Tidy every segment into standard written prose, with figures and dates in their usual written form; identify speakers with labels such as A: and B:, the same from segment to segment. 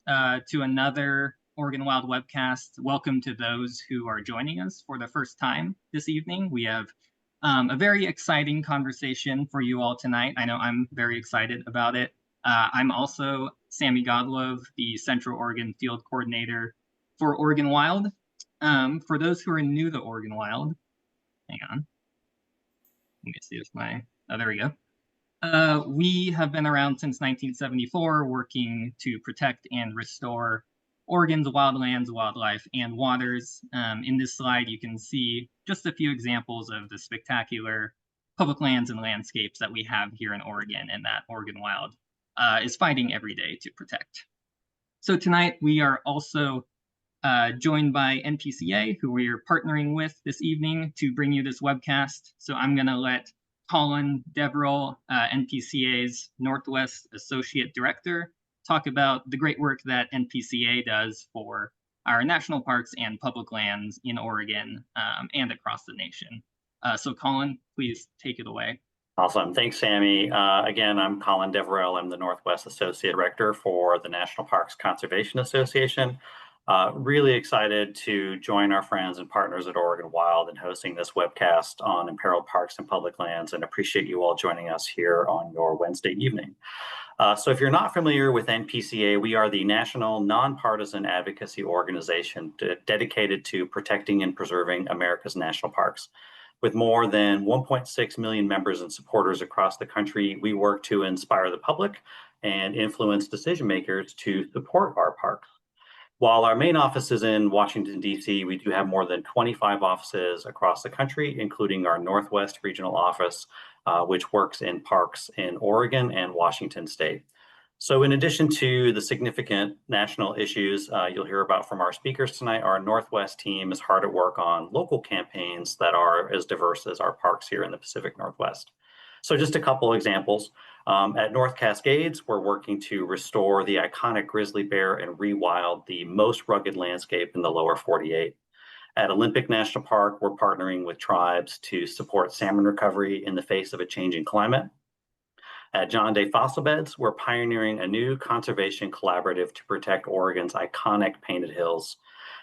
A: to another Oregon Wild webcast. Welcome to those who are joining us for the first time this evening. We have a very exciting conversation for you all tonight. I know I'm very excited about it. I'm also Sammy Godlove, the Central Oregon Field Coordinator for Oregon Wild. For those who are new to Oregon Wild, hang on. Let me see if there we go. We have been around since 1974, working to protect and restore Oregon's wildlands, wildlife, and waters. In this slide, you can see just a few examples of the spectacular public lands and landscapes that we have here in Oregon and that Oregon Wild is fighting every day to protect. So tonight, we are also joined by NPCA, who we are partnering with this evening to bring you this webcast. So I'm going to let Colin Deverell, NPCA's Northwest Associate Director, talk about the great work that NPCA does for our national parks and public lands in Oregon and across the nation. So Colin, please take it away.
B: Awesome. Thanks, Sammy. Again, I'm Colin Deverell. I'm the Northwest Associate Director for the National Parks Conservation Association. Really excited to join our friends and partners at Oregon Wild in hosting this webcast on imperiled parks and public lands, and appreciate you all joining us here on your Wednesday evening. So if you're not familiar with NPCA, we are the national nonpartisan advocacy organization dedicated to protecting and preserving America's national parks. With more than 1.6 million members and supporters across the country, we work to inspire the public and influence decision makers to support our parks. While our main office is in Washington, D.C., we do have more than 25 offices across the country, including our Northwest Regional Office, which works in parks in Oregon and Washington State. So in addition to the significant national issues you'll hear about from our speakers tonight, our Northwest team is hard at work on local campaigns that are as diverse as our parks here in the Pacific Northwest. So just a couple examples. At North Cascades, we're working to restore the iconic grizzly bear and rewild the most rugged landscape in the lower 48. At Olympic National Park, we're partnering with tribes to support salmon recovery in the face of a changing climate. At John Day Fossil Beds, we're pioneering a new conservation collaborative to protect Oregon's iconic painted hills.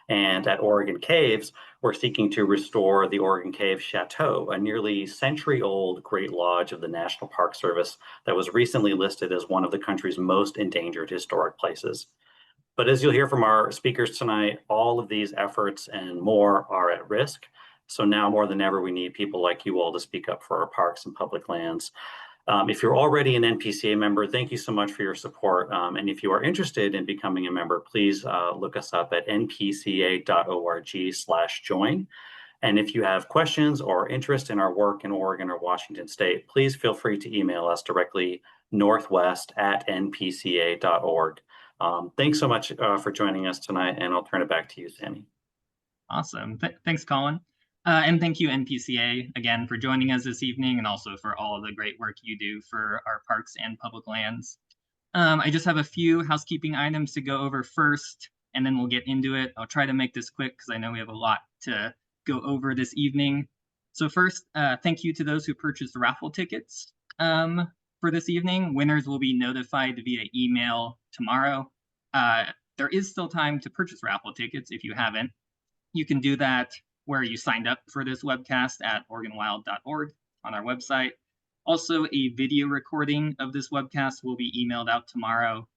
B: And at Oregon Caves, we're seeking to restore the Oregon Cave Chateau, a nearly century-old Great Lodge of the National Park Service that was recently listed as one of the country's most endangered historic places. But as you'll hear from our speakers tonight, all of these efforts and more are at risk. So now more than ever, we need people like you all to speak up for our parks and public lands. If you're already an NPCA member, thank you so much for your support. And if you are interested in becoming a member, please look us up at npca.org/join. And if you have questions or interest in our work in Oregon or Washington State, please feel free to email us directly, northwest@npca.org. Thanks so much for joining us tonight, and I'll turn it back to you, Sammy.
A: Awesome. Thanks, Colin. And thank you, NPCA, again, for joining us this evening, and also for all of the great work you do for our parks and public lands. I just have a few housekeeping items to go over first, and then we'll get into it. I'll try to make this quick because I know we have a lot to go over this evening. So first, thank you to those who purchased raffle tickets for this evening. Winners will be notified via email tomorrow. There is still time to purchase raffle tickets if you haven't. You can do that where you signed up for this webcast at OregonWild.org on our website. Also, a video recording of this webcast will be emailed out tomorrow.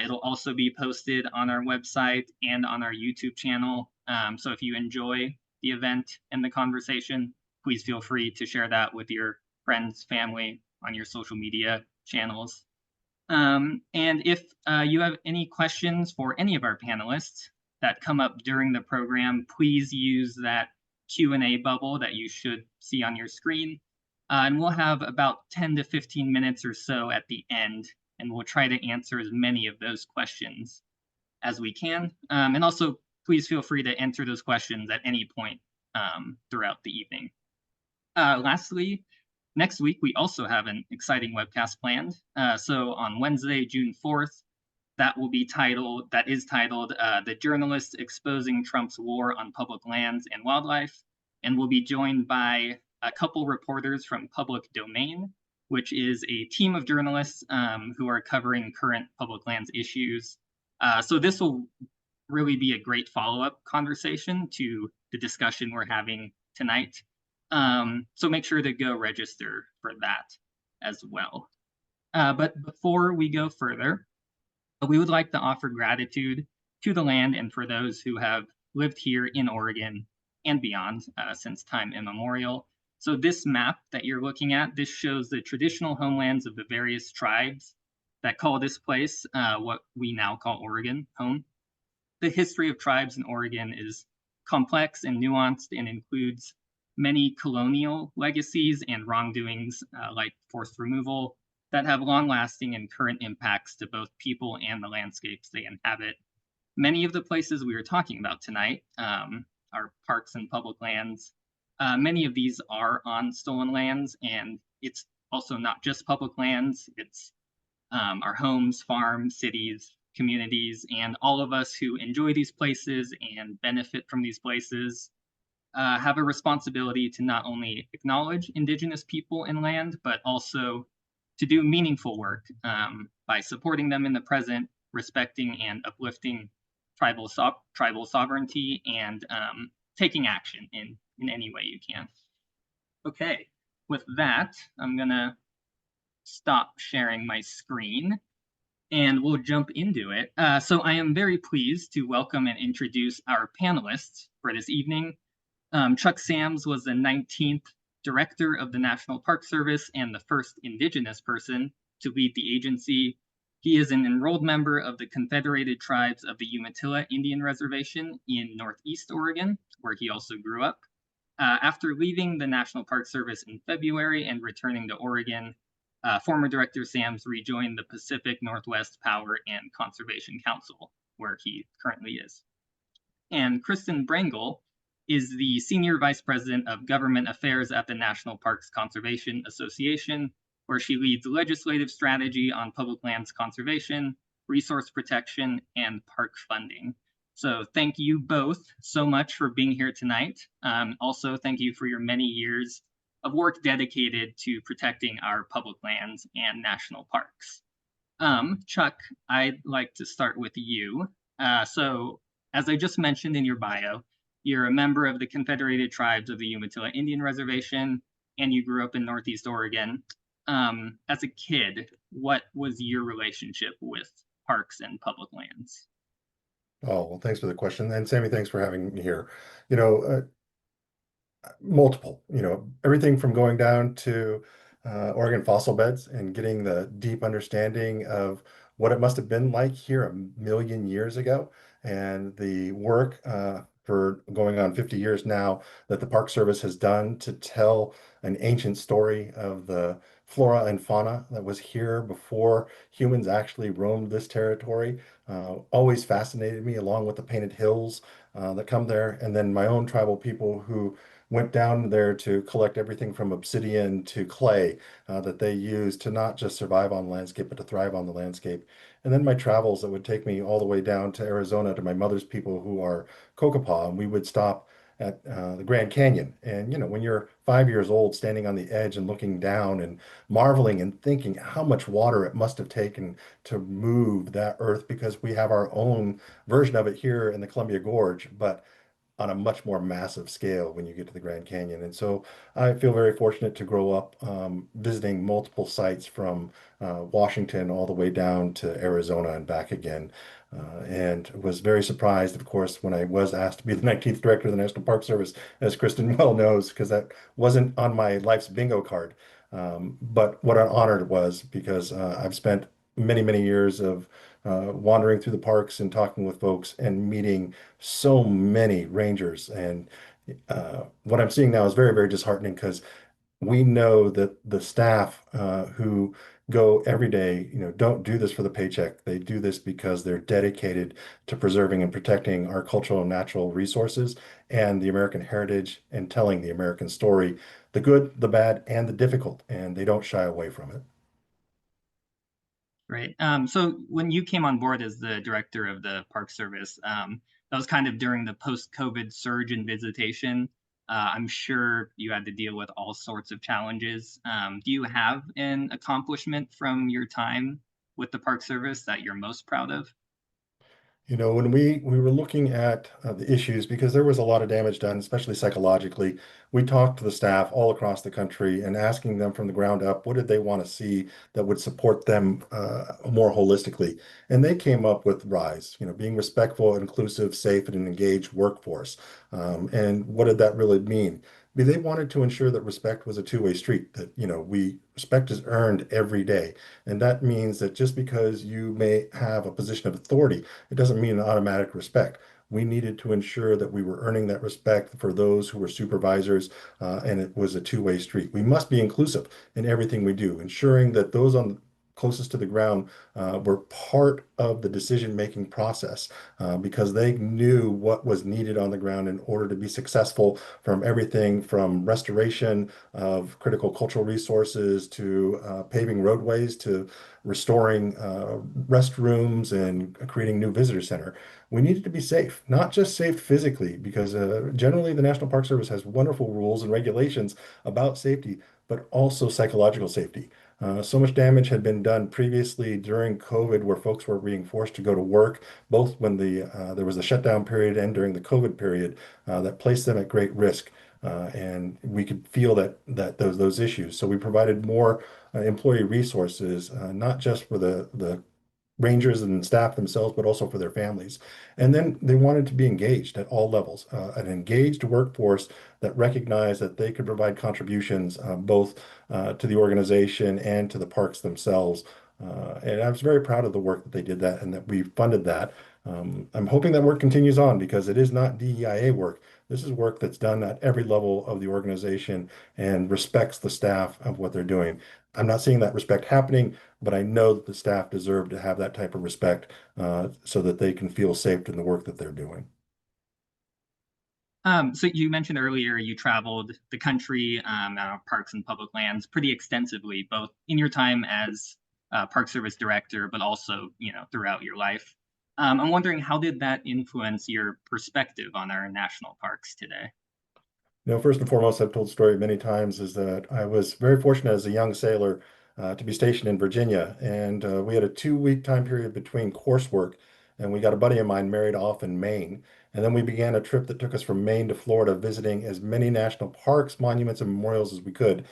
A: It'll also be posted on our website and on our YouTube channel. So if you enjoy the event and the conversation, please feel free to share that with your friends, family, on your social media channels. And if you have any questions for any of our panelists that come up during the program, please use that Q&A bubble that you should see on your screen. And we'll have about 10 to 15 minutes or so at the end, and we'll try to answer as many of those questions as we can. And also, please feel free to enter those questions at any point throughout the evening. Lastly, next week, we also have an exciting webcast planned. So on Wednesday, June 4th, that is titled The Journalist Exposing Trump's War on Public Lands and Wildlife. And we'll be joined by a couple reporters from Public Domain, which is a team of journalists who are covering current public lands issues. So this will really be a great follow-up conversation to the discussion we're having tonight. So make sure to go register for that as well. But before we go further, we would like to offer gratitude to the land and for those who have lived here in Oregon and beyond since time immemorial. So this map that you're looking at, this shows the traditional homelands of the various tribes that call this place what we now call Oregon home. The history of tribes in Oregon is complex and nuanced and includes many colonial legacies and wrongdoings like forced removal that have long-lasting and current impacts to both people and the landscapes they inhabit. Many of the places we are talking about tonight are parks and public lands. Many of these are on stolen lands, and it's also not just public lands, it's our homes, farms, cities, communities, and all of us who enjoy these places and benefit from these places have a responsibility to not only acknowledge Indigenous people and land, but also to do meaningful work by supporting them in the present, respecting and uplifting tribal sovereignty, and taking action in any way you can. Okay, with that, I'm going to stop sharing my screen and we'll jump into it. So I am very pleased to welcome and introduce our panelists for this evening. Chuck Sams was the 19th director of the National Park Service and the first Indigenous person to lead the agency. He is an enrolled member of the Confederated Tribes of the Umatilla Indian Reservation in Northeast Oregon, where he also grew up. After leaving the National Park Service in February and returning to Oregon, former Director Sams rejoined the Pacific Northwest Power and Conservation Council, where he currently is. And Kristen Brengel is the Senior Vice President of Government Affairs at the National Parks Conservation Association, where she leads legislative strategy on public lands conservation, resource protection, and park funding. So thank you both so much for being here tonight. Also, thank you for your many years of work dedicated to protecting our public lands and national parks. Chuck, I'd like to start with you. So as I just mentioned in your bio, you're a member of the Confederated Tribes of the Umatilla Indian Reservation, and you grew up in Northeast Oregon. As a kid, what was your relationship with parks and public lands?
C: Oh, well, thanks for the question. And Sammy, thanks for having me here. You know, multiple, everything from going down to Oregon fossil beds and getting the deep understanding of what it must have been like here a million years ago, and the work for going on 50 years now that the Park Service has done to tell an ancient story of the flora and fauna that was here before humans actually roamed this territory. Always fascinated me, along with the painted hills that come there, and then my own tribal people who went down there to collect everything from obsidian to clay that they use to not just survive on the landscape, but to thrive on the landscape. And then my travels that would take me all the way down to Arizona to my mother's people who are Kokopah, and we would stop at the Grand Canyon. And when you're 5 years old, standing on the edge and looking down and marveling and thinking how much water it must have taken to move that earth, because we have our own version of it here in the Columbia Gorge, but on a much more massive scale when you get to the Grand Canyon. And so I feel very fortunate to grow up visiting multiple sites from Washington all the way down to Arizona and back again. And was very surprised, of course, when I was asked to be the 19th director of the National Park Service, as Kristen well knows, because that wasn't on my life's bingo card. But what an honor it was, because I've spent many, many years of wandering through the parks and talking with folks and meeting so many rangers. And what I'm seeing now is very, very disheartening, because we know that the staff who go every day, don't do this for the paycheck. They do this because they're dedicated to preserving and protecting our cultural and natural resources and the American heritage, and telling the American story, the good, the bad, and the difficult, and they don't shy away from it.
A: Right. So when you came on board as the director of the Park Service, that was kind of during the post-COVID surge in visitation. I'm sure you had to deal with all sorts of challenges. Do you have an accomplishment from your time with the Park Service that you're most proud of?
C: When we were looking at the issues, because there was a lot of damage done, especially psychologically, we talked to the staff all across the country and asking them from the ground up, what did they want to see that would support them more holistically? And they came up with RISE, being respectful, inclusive, safe, and an engaged workforce. And what did that really mean? I mean, they wanted to ensure that respect was a two-way street, that, respect is earned every day. And that means that just because you may have a position of authority, it doesn't mean an automatic respect. We needed to ensure that we were earning that respect for those who were supervisors, and it was a two-way street. We must be inclusive in everything we do, ensuring that those on closest to the ground were part of the decision-making process because they knew what was needed on the ground in order to be successful from everything from restoration of critical cultural resources to paving roadways to restoring restrooms and creating new visitor center. We needed to be safe, not just safe physically, because generally the National Park Service has wonderful rules and regulations about safety, but also psychological safety. So much damage had been done previously during COVID, where folks were being forced to go to work, both when there was a shutdown period and during the COVID period, that placed them at great risk. And we could feel that those issues. So we provided more employee resources, not just for the rangers and staff themselves, but also for their families. And then they wanted to be engaged at all levels, an engaged workforce that recognized that they could provide contributions both to the organization and to the parks themselves. And I was very proud of the work that they did that and that we funded that. I'm hoping that work continues on because it is not DEIA work. This is work that's done at every level of the organization and respects the staff of what they're doing. I'm not seeing that respect happening, but I know that the staff deserve to have that type of respect so that they can feel safe in the work that they're doing.
A: So you mentioned earlier you traveled the country, parks and public lands pretty extensively, both in your time as Park Service director, but also, throughout your life. I'm wondering, how did that influence your perspective on our national parks today?
C: First and foremost, I've told the story many times, is that I was very fortunate as a young sailor to be stationed in Virginia. And we had a 2-week time period between coursework. And we got a buddy of mine married off in Maine. And then we began a trip that took us from Maine to Florida, visiting as many national parks, monuments, and memorials as we could,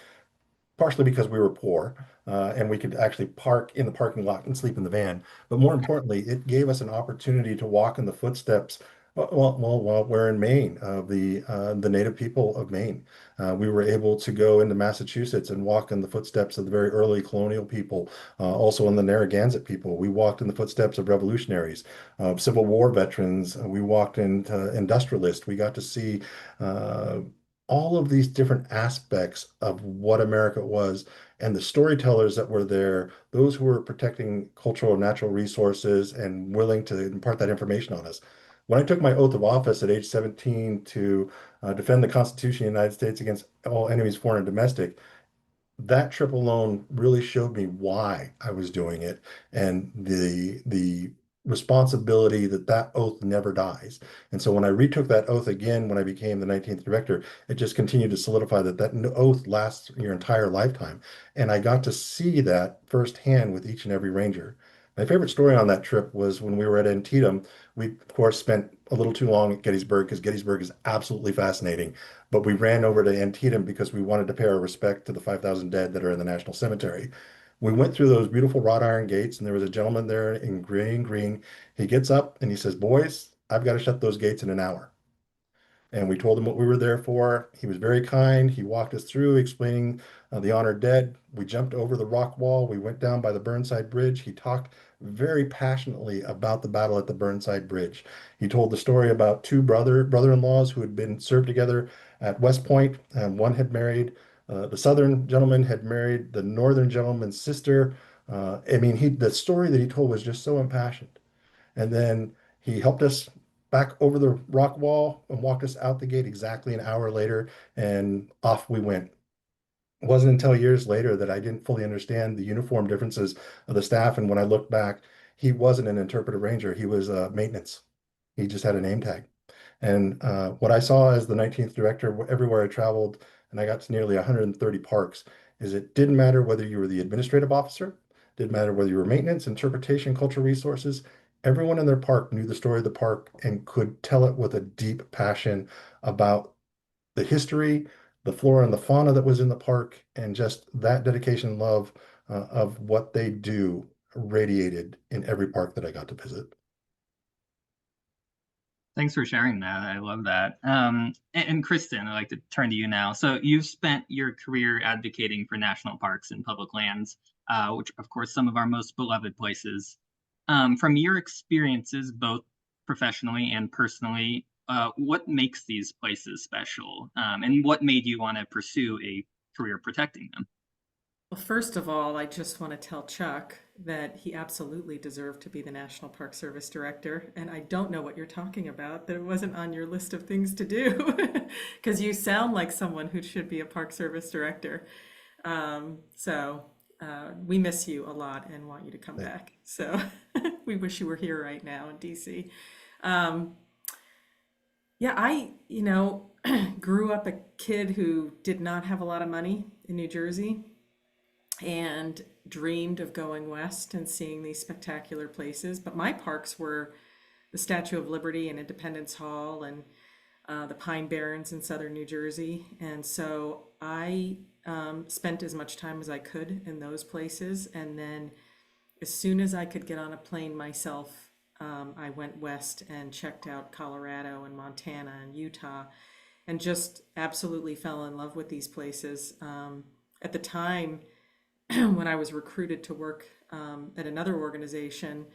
C: partially because we were poor and we could actually park in the parking lot and sleep in the van. But more importantly, it gave us an opportunity to walk in the footsteps. While we're in Maine, of the native people of Maine, we were able to go into Massachusetts and walk in the footsteps of the very early colonial people, also in the Narragansett people. We walked in the footsteps of revolutionaries, of Civil War veterans. We walked into industrialists. We got to see uh, all of these different aspects of what America was and the storytellers that were there, those who were protecting cultural and natural resources and willing to impart that information on us. When I took my oath of office at age 17 to defend the Constitution of the United States against all enemies, foreign and domestic, that trip alone really showed me why I was doing it and the responsibility that that oath never dies. And so when I retook that oath again when I became the 19th director, it just continued to solidify that oath lasts your entire lifetime. And I got to see that firsthand with each and every ranger. My favorite story on that trip was when we were at Antietam. We, of course, spent a little too long at Gettysburg because Gettysburg is absolutely fascinating. But we ran over to Antietam because we wanted to pay our respect to the 5,000 dead that are in the National Cemetery. We went through those beautiful wrought iron gates, and there was a gentleman there in green. He gets up and he says, "Boys, I've got to shut those gates in an hour." And we told him what we were there for. He was very kind. He walked us through explaining the honored dead. We jumped over the rock wall. We went down by the Burnside Bridge. He talked very passionately about the battle at the Burnside Bridge. He told the story about two brother-in-laws who had been served together at West Point, and one had married the southern gentleman had married the northern gentleman's sister. I mean, the story that he told was just so impassioned. And then he helped us back over the rock wall and walked us out the gate exactly an hour later, and off we went. It wasn't until years later that I didn't fully understand the uniform differences of the staff. And when I looked back, he wasn't an interpretive ranger, he was maintenance. He just had a name tag. And what I saw as the 19th director everywhere I traveled, and I got to nearly 130 parks, is it didn't matter whether you were the administrative officer, didn't matter whether you were maintenance, interpretation, cultural resources, everyone in their park knew the story of the park and could tell it with a deep passion about the history, the flora and the fauna that was in the park, and just that dedication and love of what they do radiated in every park that I got to visit.
A: Thanks for sharing that. I love that. And Kristen, I'd like to turn to you now. So you've spent your career advocating for national parks and public lands, which, of course, some of our most beloved places. From your experiences, both professionally and personally, what makes these places special? And what made you want to pursue a career protecting them?
D: Well, first of all, I just want to tell Chuck that he absolutely deserved to be the National Park Service Director. And I don't know what you're talking about, that it wasn't on your list of things to do, because you sound like someone who should be a Park Service Director. We miss you a lot and want you to come back. So we wish you were here right now in DC. Um, yeah, grew up a kid who did not have a lot of money in New Jersey and dreamed of going west and seeing these spectacular places. But my parks were the Statue of Liberty and Independence Hall and the Pine Barrens in southern New Jersey. And so I spent as much time as I could in those places. And then as soon as I could get on a plane myself, I went west and checked out Colorado and Montana and Utah and just absolutely fell in love with these places. At the time, when I was recruited to work at another organization,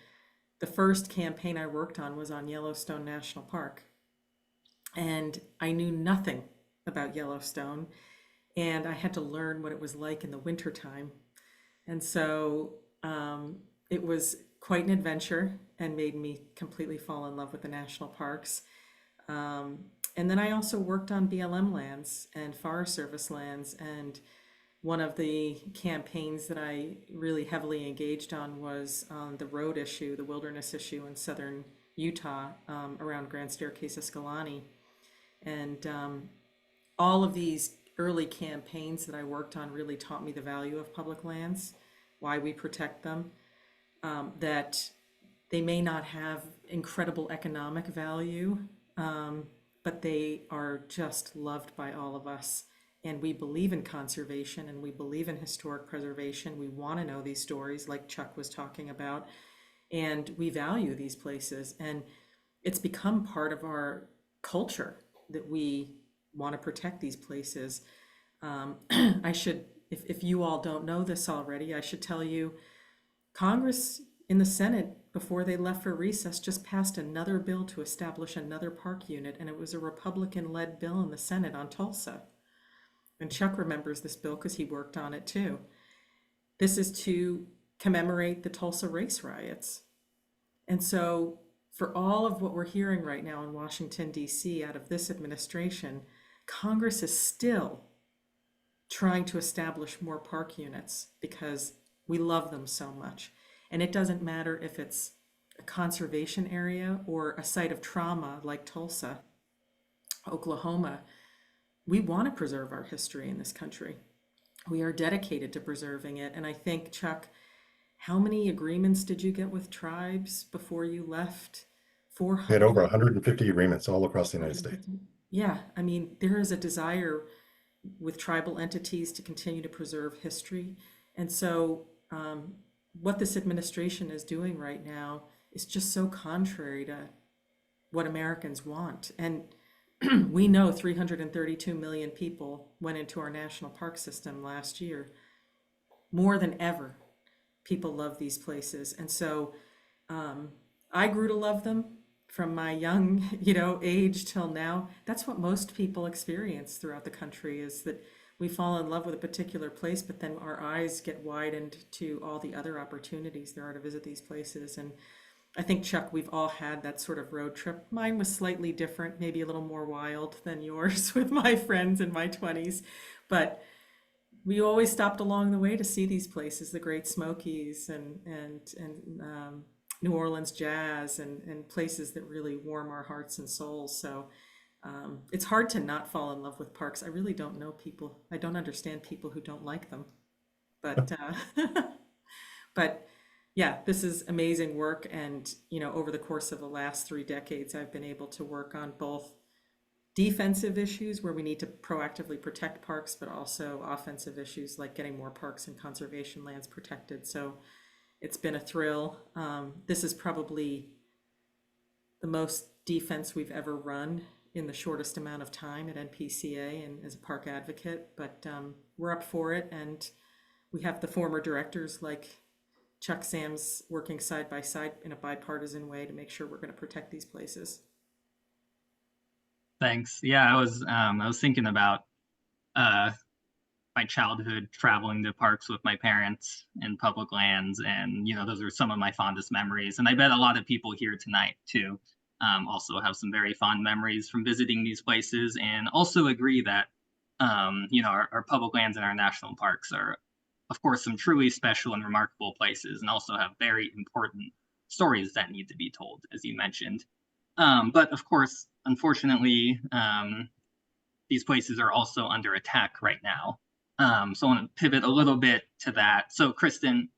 D: the first campaign I worked on was on Yellowstone National Park. And I knew nothing about Yellowstone, and I had to learn what it was like in the wintertime. And so it was quite an adventure and made me completely fall in love with the national parks. And then I also worked on BLM lands and Forest Service lands, and one of the campaigns that I really heavily engaged on was on the road issue, the wilderness issue in southern Utah, around Grand Staircase Escalante. And all of these early campaigns that I worked on really taught me the value of public lands, why we protect them, that they may not have incredible economic value, but they are just loved by all of us. And we believe in conservation and we believe in historic preservation. We want to know these stories, like Chuck was talking about, and we value these places. And it's become part of our culture that we want to protect these places. If you all don't know this already, I should tell you, Congress in the Senate, before they left for recess, just passed another bill to establish another park unit, and it was a Republican-led bill in the Senate on Tulsa. And Chuck remembers this bill because he worked on it too. This is to commemorate the Tulsa race riots. And so for all of what we're hearing right now in Washington, D.C., out of this administration, Congress is still trying to establish more park units because we love them so much. And it doesn't matter if it's a conservation area or a site of trauma like Tulsa, Oklahoma. We want to preserve our history in this country. We are dedicated to preserving it. And I think, Chuck, how many agreements did you get with tribes before you left?
C: We had
D: 400.
C: over 150 agreements all across the United States.
D: Yeah, I mean, there is a desire with tribal entities to continue to preserve history. And so what this administration is doing right now is just so contrary to what Americans want. And we know 332 million people went into our national park system last year. More than ever, people love these places. And so I grew to love them from my young, age till now. That's what most people experience throughout the country, is that we fall in love with a particular place, but then our eyes get widened to all the other opportunities there are to visit these places. And I think, Chuck, we've all had that sort of road trip. Mine was slightly different, maybe a little more wild than yours with my friends in my 20s. But we always stopped along the way to see these places, the Great Smokies and New Orleans jazz and places that really warm our hearts and souls. So it's hard to not fall in love with parks. I really don't know people. I don't understand people who don't like them. But but Yeah, this is amazing work. And, over the course of the last 3 decades, I've been able to work on both defensive issues where we need to proactively protect parks, but also offensive issues like getting more parks and conservation lands protected. So it's been a thrill. This is probably the most defense we've ever run in the shortest amount of time at NPCA and as a park advocate, but we're up for it. And we have the former directors like Chuck Sams working side by side in a bipartisan way to make sure we're going to protect these places.
A: Thanks. Yeah, I was thinking about uh, my childhood traveling to parks with my parents in public lands, and those are some of my fondest memories. And I bet a lot of people here tonight too also have some very fond memories from visiting these places, and also agree that our public lands and our national parks are, of course, some truly special and remarkable places, and also have very important stories that need to be told, as you mentioned. But of course, unfortunately, these places are also under attack right now. So I want to pivot a little bit to that. So Kristen,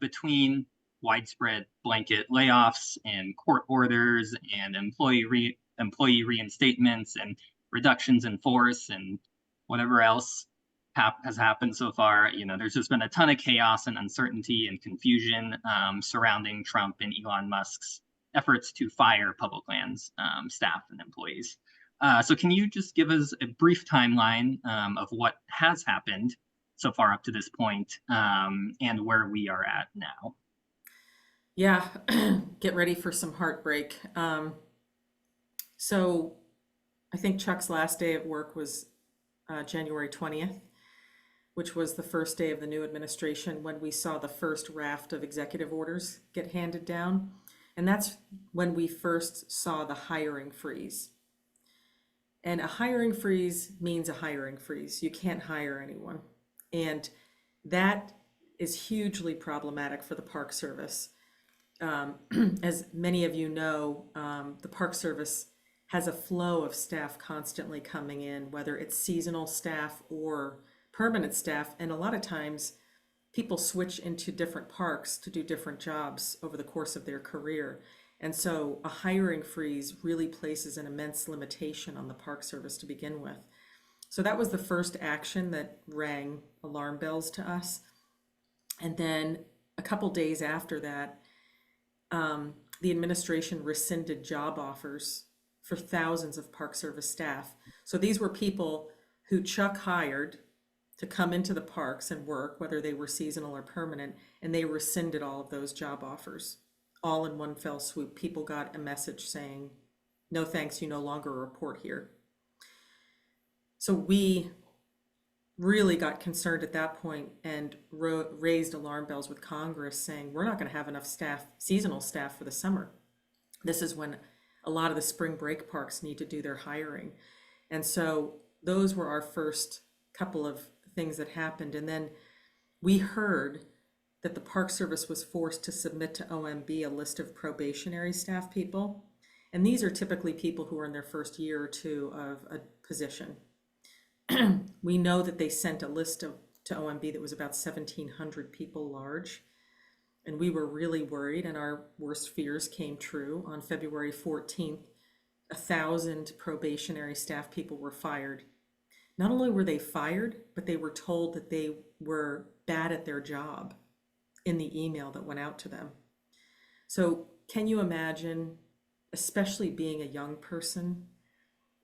A: between widespread blanket layoffs and court orders and employee reinstatements and reductions in force and whatever else has happened so far, there's just been a ton of chaos and uncertainty and confusion surrounding Trump and Elon Musk's efforts to fire public lands staff and employees. So can you just give us a brief timeline of what has happened so far up to this point, and where we are at now?
D: Yeah, get ready for some heartbreak. So I think Chuck's last day at work was January 20th, which was the first day of the new administration when we saw the first raft of executive orders get handed down. And that's when we first saw the hiring freeze. And a hiring freeze means a hiring freeze. You can't hire anyone. And that is hugely problematic for the Park Service. As many of you know, the Park Service has a flow of staff constantly coming in, whether it's seasonal staff or permanent staff. And a lot of times people switch into different parks to do different jobs over the course of their career. And so a hiring freeze really places an immense limitation on the Park Service to begin with. So that was the first action that rang alarm bells to us. And then a couple days after that, the administration rescinded job offers for thousands of Park Service staff. So these were people who Chuck hired to come into the parks and work, whether they were seasonal or permanent, and they rescinded all of those job offers. All in one fell swoop. People got a message saying, no thanks, you no longer report here. So we really got concerned at that point and raised alarm bells with Congress saying, we're not going to have enough staff, seasonal staff for the summer. This is when a lot of the spring break parks need to do their hiring. And so those were our first couple of things that happened. And then we heard that the Park Service was forced to submit to OMB a list of probationary staff people. And these are typically people who are in their first year or two of a position. We know that they sent a list to OMB that was about 1,700 people large. And we were really worried, and our worst fears came true. On February 14th, 1,000 probationary staff people were fired. Not only were they fired, but they were told that they were bad at their job in the email that went out to them. So can you imagine, especially being a young person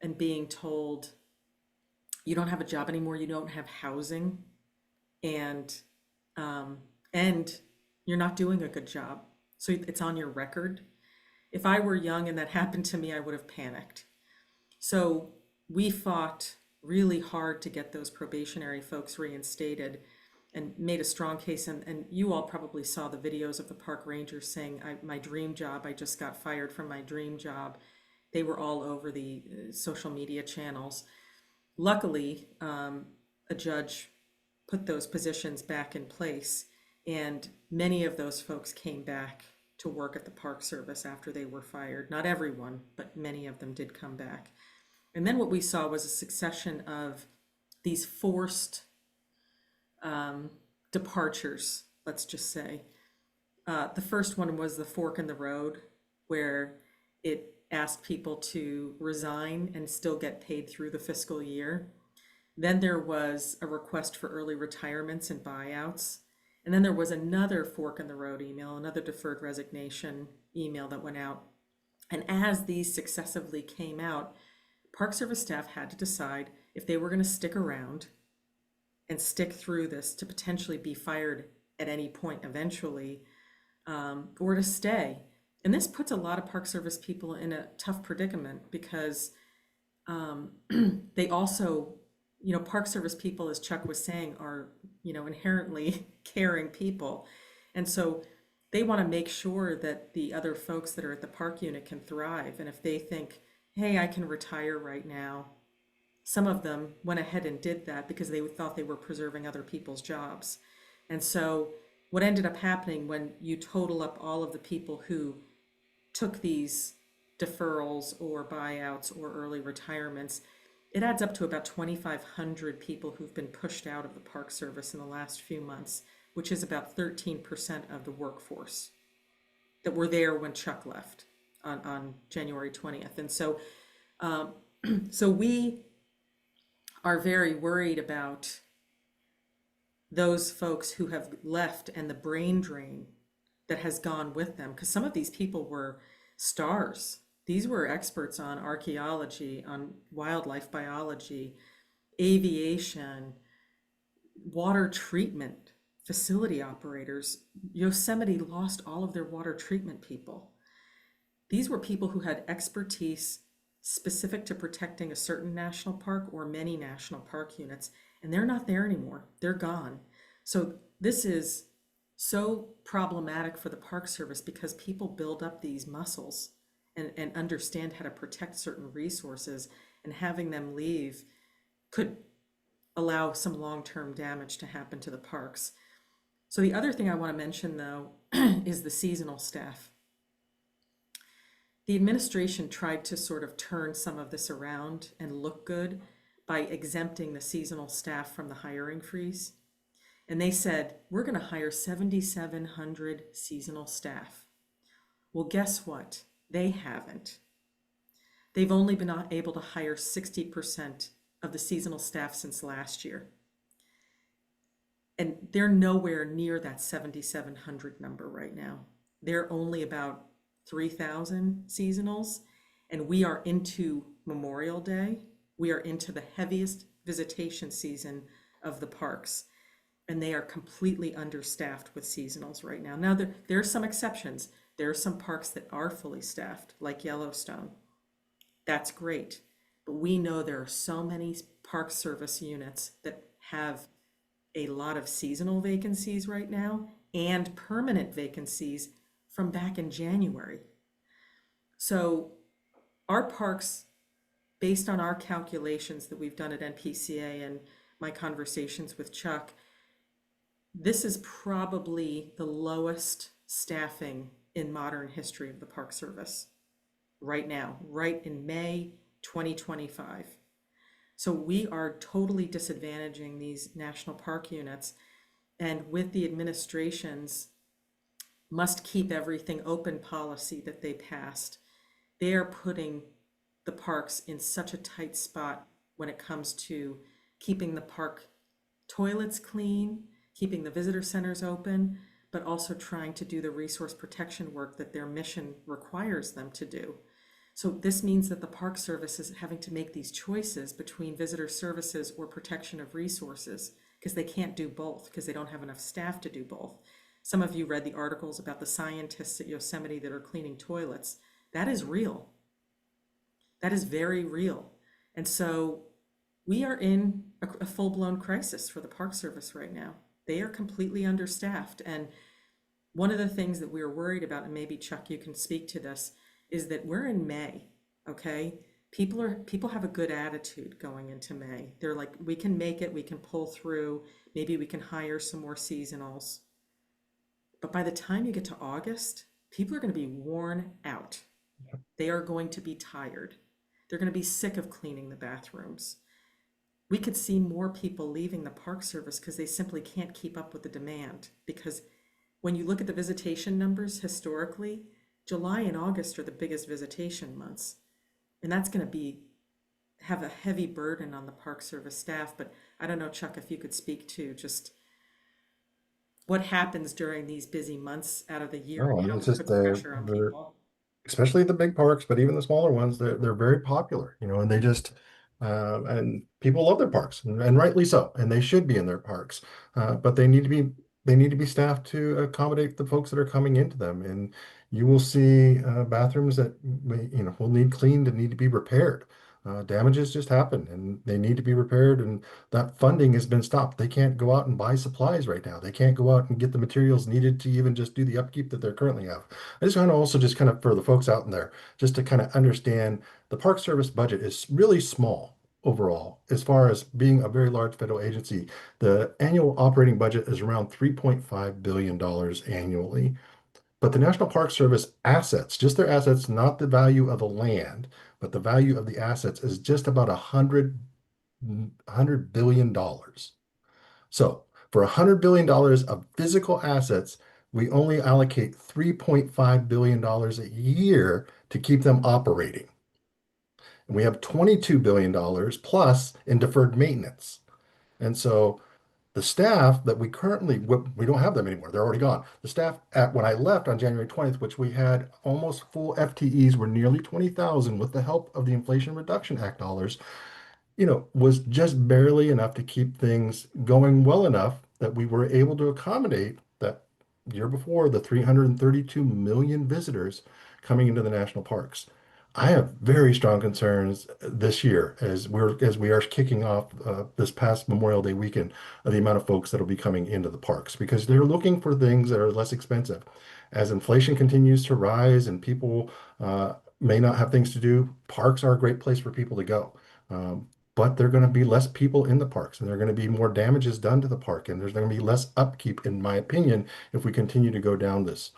D: and being told you don't have a job anymore, you don't have housing, and you're not doing a good job. So it's on your record. If I were young and that happened to me, I would have panicked. So we fought really hard to get those probationary folks reinstated and made a strong case. And you all probably saw the videos of the park rangers saying, my dream job, I just got fired from my dream job. They were all over the social media channels. Luckily, a judge put those positions back in place, and many of those folks came back to work at the Park Service after they were fired. Not everyone, but many of them did come back. And then what we saw was a succession of these forced departures, let's just say. The first one was the fork in the road, where it asked people to resign and still get paid through the fiscal year. Then there was a request for early retirements and buyouts. And then there was another fork in the road email, another deferred resignation email that went out. And as these successively came out, Park Service staff had to decide if they were going to stick around and stick through this to potentially be fired at any point eventually, or to stay. And this puts a lot of Park Service people in a tough predicament because they also, Park Service people, as Chuck was saying, are, inherently caring people. And so they want to make sure that the other folks that are at the park unit can thrive. And if they think, hey, I can retire right now, some of them went ahead and did that because they thought they were preserving other people's jobs. And so what ended up happening when you total up all of the people who took these deferrals or buyouts or early retirements, it adds up to about 2,500 people who've been pushed out of the Park Service in the last few months, which is about 13% of the workforce that were there when Chuck left on January 20th. And so, so we are very worried about those folks who have left and the brain drain that has gone with them, because some of these people were stars. These were experts on archaeology, on wildlife biology, aviation, water treatment, facility operators. Yosemite lost all of their water treatment people. These were people who had expertise specific to protecting a certain national park or many national park units, and they're not there anymore. They're gone. So this is so problematic for the Park Service because people build up these muscles and understand how to protect certain resources, and having them leave could allow some long-term damage to happen to the parks. So the other thing I want to mention, though, is the seasonal staff. The administration tried to sort of turn some of this around and look good by exempting the seasonal staff from the hiring freeze. And they said, we're going to hire 7,700 seasonal staff. Well, guess what? They haven't. They've only been able to hire 60% of the seasonal staff since last year. And they're nowhere near that 7,700 number right now. They're only about 3,000 seasonals, and we are into Memorial Day. We are into the heaviest visitation season of the parks, and they are completely understaffed with seasonals right now. Now, there are some exceptions. There are some parks that are fully staffed, like Yellowstone. That's great, but we know there are so many Park Service units that have a lot of seasonal vacancies right now and permanent vacancies from back in January. So our parks, based on our calculations that we've done at NPCA and my conversations with Chuck, this is probably the lowest staffing in modern history of the Park Service right now, right in May 2025. So we are totally disadvantaging these national park units, and with the administration's must keep everything open policy that they passed, they are putting the parks in such a tight spot when it comes to keeping the park toilets clean, keeping the visitor centers open, but also trying to do the resource protection work that their mission requires them to do. So this means that the Park Service is having to make these choices between visitor services or protection of resources, because they can't do both, because they don't have enough staff to do both. Some of you read the articles about the scientists at Yosemite that are cleaning toilets. That is real. That is very real. And so we are in a full-blown crisis for the Park Service right now. They are completely understaffed. And one of the things that we are worried about, and maybe Chuck, you can speak to this, is that we're in May, okay? People have a good attitude going into May. They're like, we can make it, we can pull through, maybe we can hire some more seasonals. But by the time you get to August, people are going to be worn out. They are going to be tired. They're going to be sick of cleaning the bathrooms. We could see more people leaving the Park Service because they simply can't keep up with the demand, because when you look at the visitation numbers historically, July and August are the biggest visitation months. And that's going to have a heavy burden on the Park Service staff. But I don't know, Chuck, if you could speak to just what happens during these busy months out of the year
C: No,
D: and
C: and
D: how
C: it's
D: it
C: just
D: puts pressure on
C: they're
D: people.
C: especially the big parks, but even the smaller ones, they're very popular, and they just and people love their parks, and rightly so, and they should be in their parks, but they need to be staffed to accommodate the folks that are coming into them, and you will see bathrooms that will need cleaned and need to be repaired. Damages just happen, and they need to be repaired, and that funding has been stopped. They can't go out and buy supplies right now. They can't go out and get the materials needed to even just do the upkeep that they currently have. I just want to also just kind of for the folks out in there, just to kind of understand the Park Service budget is really small overall as far as being a very large federal agency. The annual operating budget is around $3.5 billion annually. But the National Park Service assets, just their assets, not the value of the land, but the value of the assets is just about $100 billion. So for $100 billion of physical assets, we only allocate $3.5 billion a year to keep them operating. And we have $22 billion plus in deferred maintenance. And so the staff that we don't have them anymore. They're already gone. The staff at when I left on January 20th, which we had almost full FTEs, were nearly 20,000 with the help of the Inflation Reduction Act dollars, was just barely enough to keep things going well enough that we were able to accommodate that year before the 332 million visitors coming into the national parks. I have very strong concerns this year as we are kicking off this past Memorial Day weekend of the amount of folks that will be coming into the parks because they're looking for things that are less expensive. As inflation continues to rise and people may not have things to do, parks are a great place for people to go. But there are going to be less people in the parks and there are going to be more damages done to the park and there's going to be less upkeep, in my opinion, if we continue to go down this.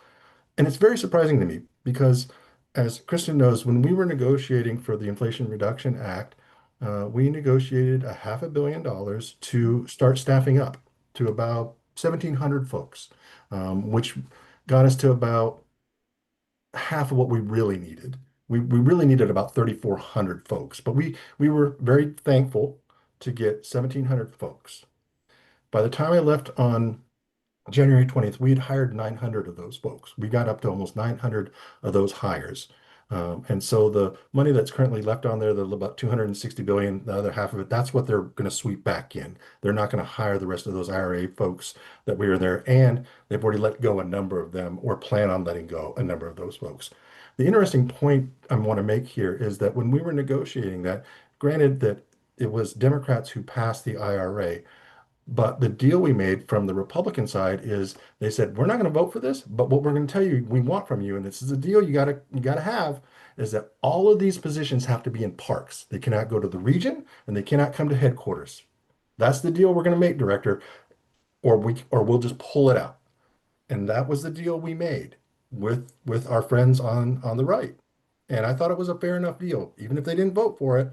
C: And it's very surprising to me because, as Kristen knows, when we were negotiating for the Inflation Reduction Act, we negotiated a $500 million to start staffing up to about 1,700 folks, which got us to about half of what we really needed. We really needed about 3,400 folks, but we were very thankful to get 1,700 folks. By the time I left on January 20th, we had hired 900 of those folks. We got up to almost 900 of those hires. And so the money that's currently left on there, the about 260 billion, the other half of it, that's what they're going to sweep back in. They're not going to hire the rest of those IRA folks that we were there, and they've already let go a number of them or plan on letting go a number of those folks. The interesting point I want to make here is that when we were negotiating that, granted that it was Democrats who passed the IRA, but the deal we made from the Republican side is they said, we're not going to vote for this, but what we're going to tell you we want from you, and this is a deal you gotta have, is that all of these positions have to be in parks. They cannot go to the region and they cannot come to headquarters. That's the deal we're going to make, Director, or we'll just pull it out. And that was the deal we made with our friends on the right. And I thought it was a fair enough deal, even if they didn't vote for it,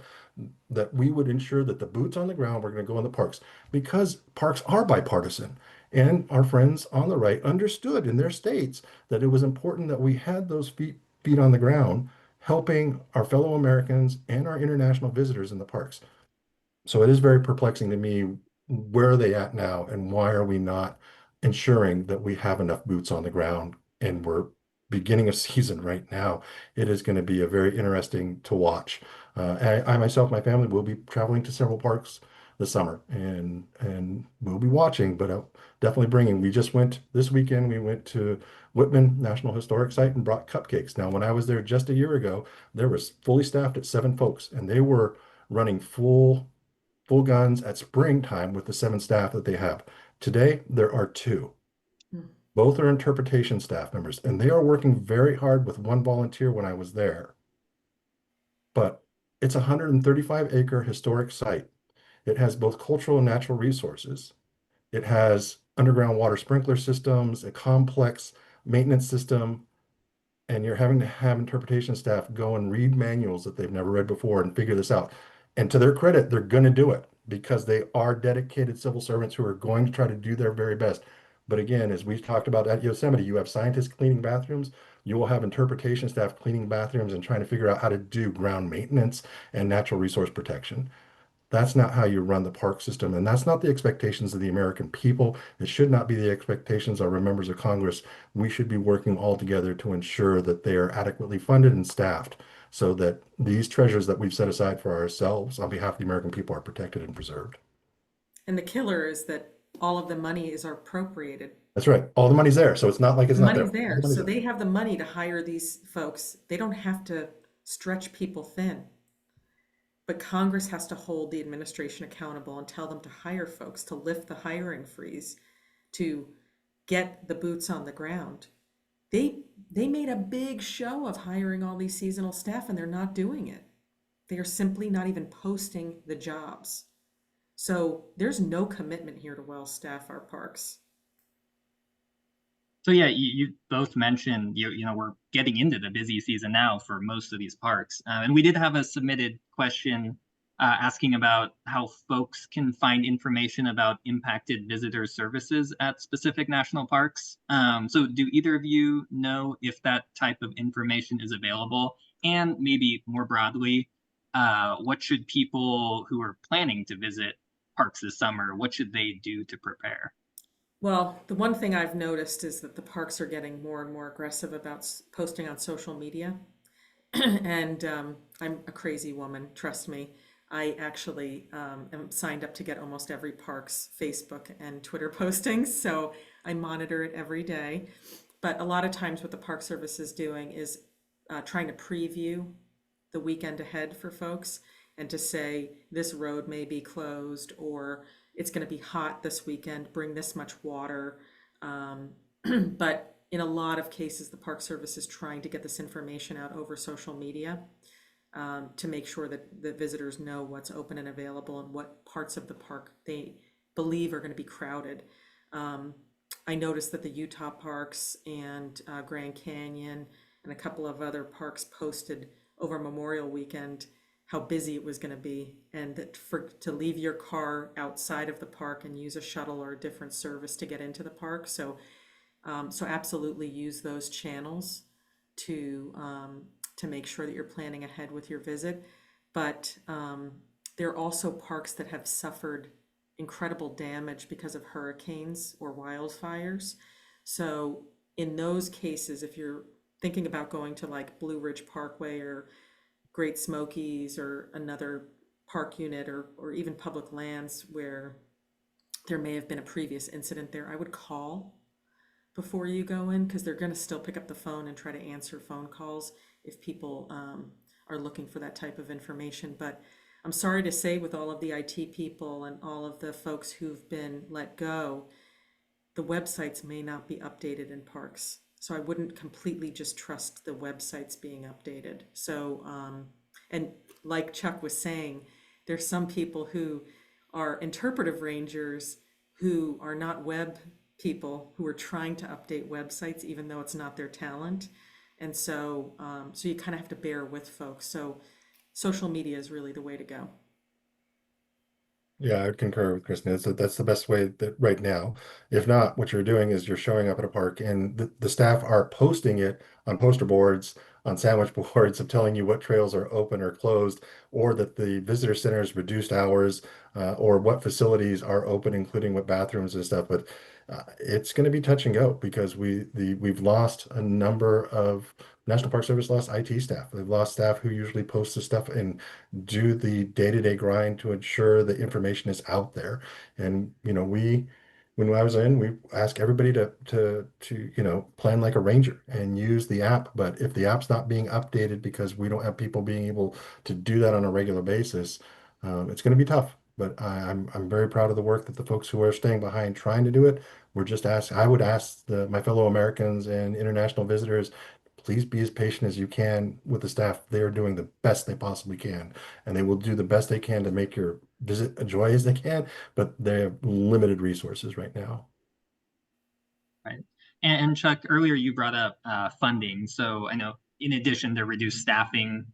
C: that we would ensure that the boots on the ground were going to go in the parks because parks are bipartisan. And our friends on the right understood in their states that it was important that we had those feet on the ground, helping our fellow Americans and our international visitors in the parks. So it is very perplexing to me, where are they at now and why are we not ensuring that we have enough boots on the ground? And we're beginning a season right now. It is going to be a very interesting to watch. I myself, my family will be traveling to several parks this summer and we'll be watching, but definitely bringing. We just went this weekend, we went to Whitman National Historic Site and brought cupcakes. Now, when I was there just a year ago, there was fully staffed at 7 folks and they were running full guns at springtime with the 7 staff that they have. Today, there are 2.
D: Hmm.
C: Both are interpretation staff members, and they are working very hard with one volunteer when I was there. But it's a 135-acre historic site. It has both cultural and natural resources. It has underground water sprinkler systems, a complex maintenance system, and you're having to have interpretation staff go and read manuals that they've never read before and figure this out. And to their credit, they're going to do it because they are dedicated civil servants who are going to try to do their very best. But again, as we've talked about at Yosemite, you have scientists cleaning bathrooms. You will have interpretation staff cleaning bathrooms and trying to figure out how to do ground maintenance and natural resource protection. That's not how you run the park system, and that's not the expectations of the American people. It should not be the expectations of our members of Congress. We should be working all together to ensure that they are adequately funded and staffed so that these treasures that we've set aside for ourselves on behalf of the American people are protected and preserved.
D: And the killer is that all of the money is appropriated.
C: That's right. All the money's there, so it's not like it's
D: The
C: not there.
D: money's
C: All
D: there,
C: the money's
D: so
C: there.
D: they have the money to hire these folks. They don't have to stretch people thin. But Congress has to hold the administration accountable and tell them to hire folks, to lift the hiring freeze, to get the boots on the ground. They made a big show of hiring all these seasonal staff, and they're not doing it. They are simply not even posting the jobs. So there's no commitment here to well staff our parks.
A: So yeah, you both mentioned we're getting into the busy season now for most of these parks, and we did have a submitted question asking about how folks can find information about impacted visitor services at specific national parks. So do either of you know if that type of information is available? And maybe more broadly, what should people who are planning to visit parks this summer, what should they do to prepare?
D: Well, the one thing I've noticed is that the parks are getting more and more aggressive about posting on social media. And I'm a crazy woman, trust me. I actually am signed up to get almost every park's Facebook and Twitter postings, so I monitor it every day. But a lot of times, what the Park Service is doing is trying to preview the weekend ahead for folks and to say this road may be closed or it's going to be hot this weekend, bring this much water. But in a lot of cases, the Park Service is trying to get this information out over social media to make sure that the visitors know what's open and available and what parts of the park they believe are going to be crowded. I noticed that the Utah parks and Grand Canyon and a couple of other parks posted over Memorial Weekend how busy it was going to be, and that to leave your car outside of the park and use a shuttle or a different service to get into the park. So absolutely use those channels to make sure that you're planning ahead with your visit. But there are also parks that have suffered incredible damage because of hurricanes or wildfires. So in those cases, if you're thinking about going to like Blue Ridge Parkway or Great Smokies or another park unit or even public lands where there may have been a previous incident there, I would call before you go in because they're going to still pick up the phone and try to answer phone calls if people are looking for that type of information. But I'm sorry to say, with all of the IT people and all of the folks who've been let go, the websites may not be updated in parks. So I wouldn't completely just trust the websites being updated. So, and like Chuck was saying, there's some people who are interpretive rangers who are not web people who are trying to update websites, even though it's not their talent. And so, so you kind of have to bear with folks. So social media is really the way to go.
C: Yeah, I would concur with Kristen. That's the best way that right now. If not, what you're doing is you're showing up at a park and the staff are posting it on poster boards, on sandwich boards of telling you what trails are open or closed, or that the visitor center's reduced hours, or what facilities are open, including what bathrooms and stuff. But it's going to be touch and go because we've lost a number of National Park Service lost IT staff. They've lost staff who usually post the stuff and do the day-to-day grind to ensure the information is out there. And when I was in, we ask everybody to plan like a ranger and use the app. But if the app's not being updated because we don't have people being able to do that on a regular basis, it's going to be tough. But I'm very proud of the work that the folks who are staying behind trying to do it. I would ask my fellow Americans and international visitors, please be as patient as you can with the staff. They are doing the best they possibly can, and they will do the best they can to make your visit a joy as they can, but they have limited resources right now.
A: Right. And Chuck, earlier you brought up funding. So I know in addition to reduced staffing,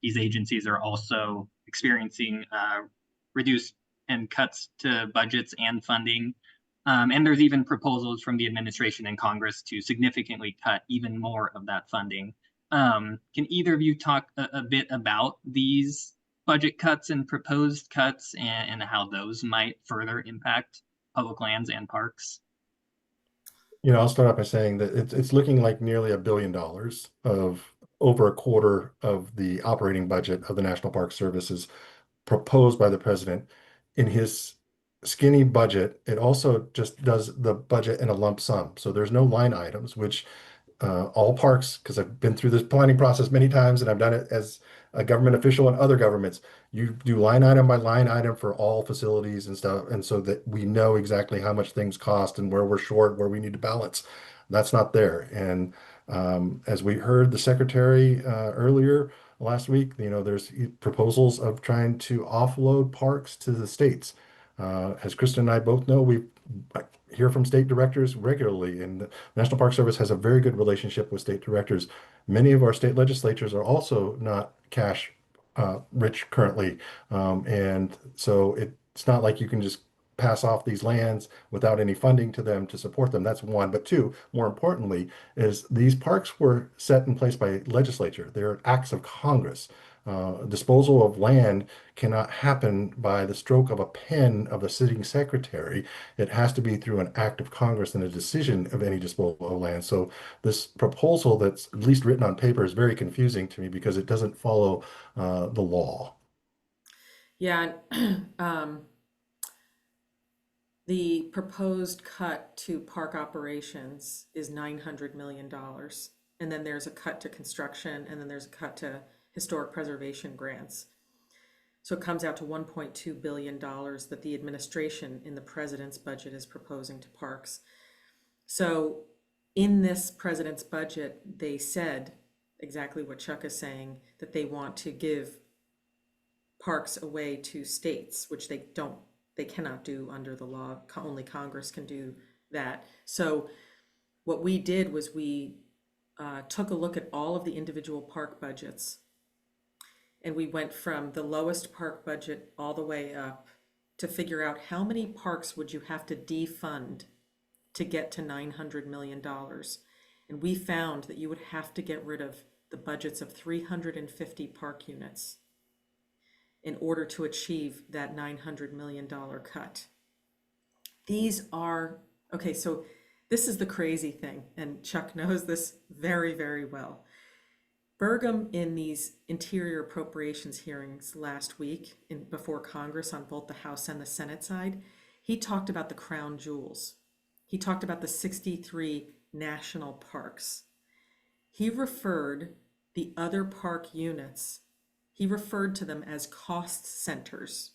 A: these agencies are also experiencing reduced and cuts to budgets and funding. And there's even proposals from the administration and Congress to significantly cut even more of that funding. Can either of you talk a bit about these budget cuts and proposed cuts and how those might further impact public lands and parks?
C: I'll start off by saying that it's looking like nearly $1 billion of over a quarter of the operating budget of the National Park Service is proposed by the president in his skinny budget. It also just does the budget in a lump sum. So there's no line items, which all parks, because I've been through this planning process many times and I've done it as a government official in other governments. You do line item by line item for all facilities and stuff, and so that we know exactly how much things cost and where we're short, where we need to balance. That's not there. And as we heard the secretary earlier last week, there's proposals of trying to offload parks to the states. As Kristen and I both know, we hear from state directors regularly, and the National Park Service has a very good relationship with state directors. Many of our state legislatures are also not cash rich currently, and so it's not like you can just pass off these lands without any funding to them to support them. That's one. But two, more importantly, is these parks were set in place by legislature. They're acts of Congress. Disposal of land cannot happen by the stroke of a pen of a sitting secretary. It has to be through an act of Congress and a decision of any disposal of land. So this proposal that's at least written on paper is very confusing to me because it doesn't follow the law.
D: Yeah, the proposed cut to park operations is $900 million. And then there's a cut to construction, and then there's a cut to historic preservation grants. So it comes out to $1.2 billion that the administration in the president's budget is proposing to parks. So in this president's budget, they said exactly what Chuck is saying, that they want to give parks away to states, which they cannot do under the law. Only Congress can do that. So what we did was we took a look at all of the individual park budgets, and we went from the lowest park budget all the way up to figure out how many parks would you have to defund to get to $900 million. And we found that you would have to get rid of the budgets of 350 park units in order to achieve that $900 million cut. These are, okay, so this is the crazy thing, and Chuck knows this very, very well. Burgum, in these interior appropriations hearings last week before Congress on both the House and the Senate side, he talked about the crown jewels. He talked about the 63 national parks. He referred the other park units, he referred to them as cost centers.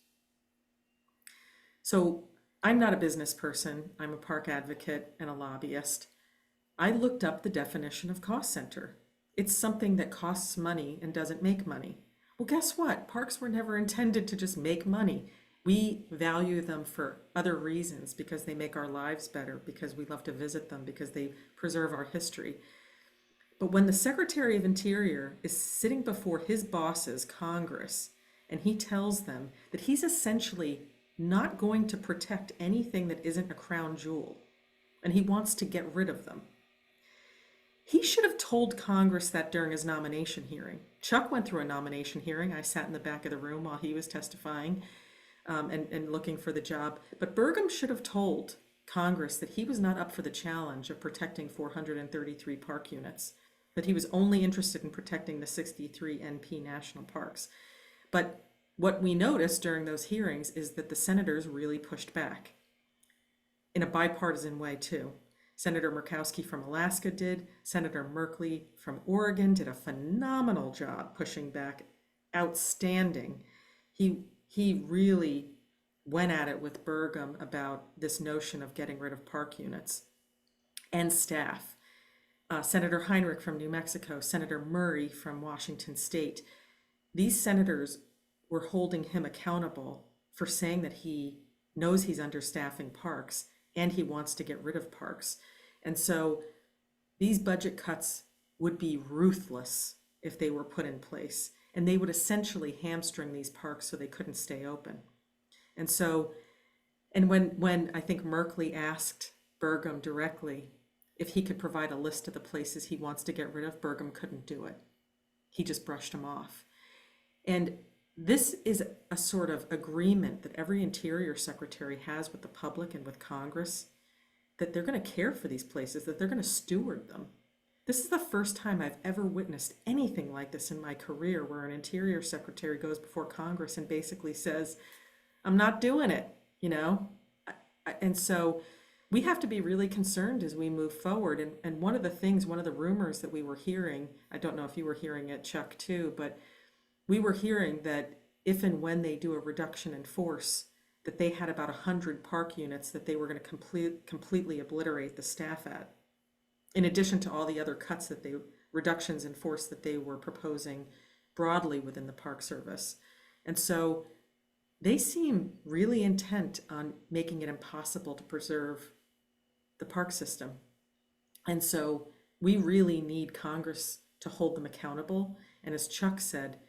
D: So I'm not a business person. I'm a park advocate and a lobbyist. I looked up the definition of cost center. It's something that costs money and doesn't make money. Well, guess what? Parks were never intended to just make money. We value them for other reasons, because they make our lives better, because we love to visit them, because they preserve our history. But when the Secretary of Interior is sitting before his bosses, Congress, and he tells them that he's essentially not going to protect anything that isn't a crown jewel, and he wants to get rid of them, he should have told Congress that during his nomination hearing. Chuck went through a nomination hearing. I sat in the back of the room while he was testifying and looking for the job. But Burgum should have told Congress that he was not up for the challenge of protecting 433 park units, that he was only interested in protecting the 63 NP national parks. But what we noticed during those hearings is that the senators really pushed back in a bipartisan way too. Senator Murkowski from Alaska did. Senator Merkley from Oregon did a phenomenal job pushing back. Outstanding. He really went at it with Burgum about this notion of getting rid of park units and staff. Senator Heinrich from New Mexico, Senator Murray from Washington State. These senators were holding him accountable for saying that he knows he's understaffing parks and he wants to get rid of parks. And so these budget cuts would be ruthless if they were put in place, and they would essentially hamstring these parks so they couldn't stay open. And so And when I think Merkley asked Burgum directly if he could provide a list of the places he wants to get rid of, Burgum couldn't do it. He just brushed him off. And this is a sort of agreement that every Interior Secretary has with the public and with Congress, that they're going to care for these places, that they're going to steward them. This is the first time I've ever witnessed anything like this in my career, where an Interior Secretary goes before Congress and basically says, I'm not doing it, you know? And so we have to be really concerned as we move forward. And one of the rumors that we were hearing, I don't know if you were hearing it, Chuck, too, but we were hearing that if and when they do a reduction in force, that they had about 100 park units that they were going to completely obliterate the staff at, in addition to all the other reductions in force that they were proposing broadly within the Park Service. And so they seem really intent on making it impossible to preserve the park system. And so we really need Congress to hold them accountable. And as Chuck said,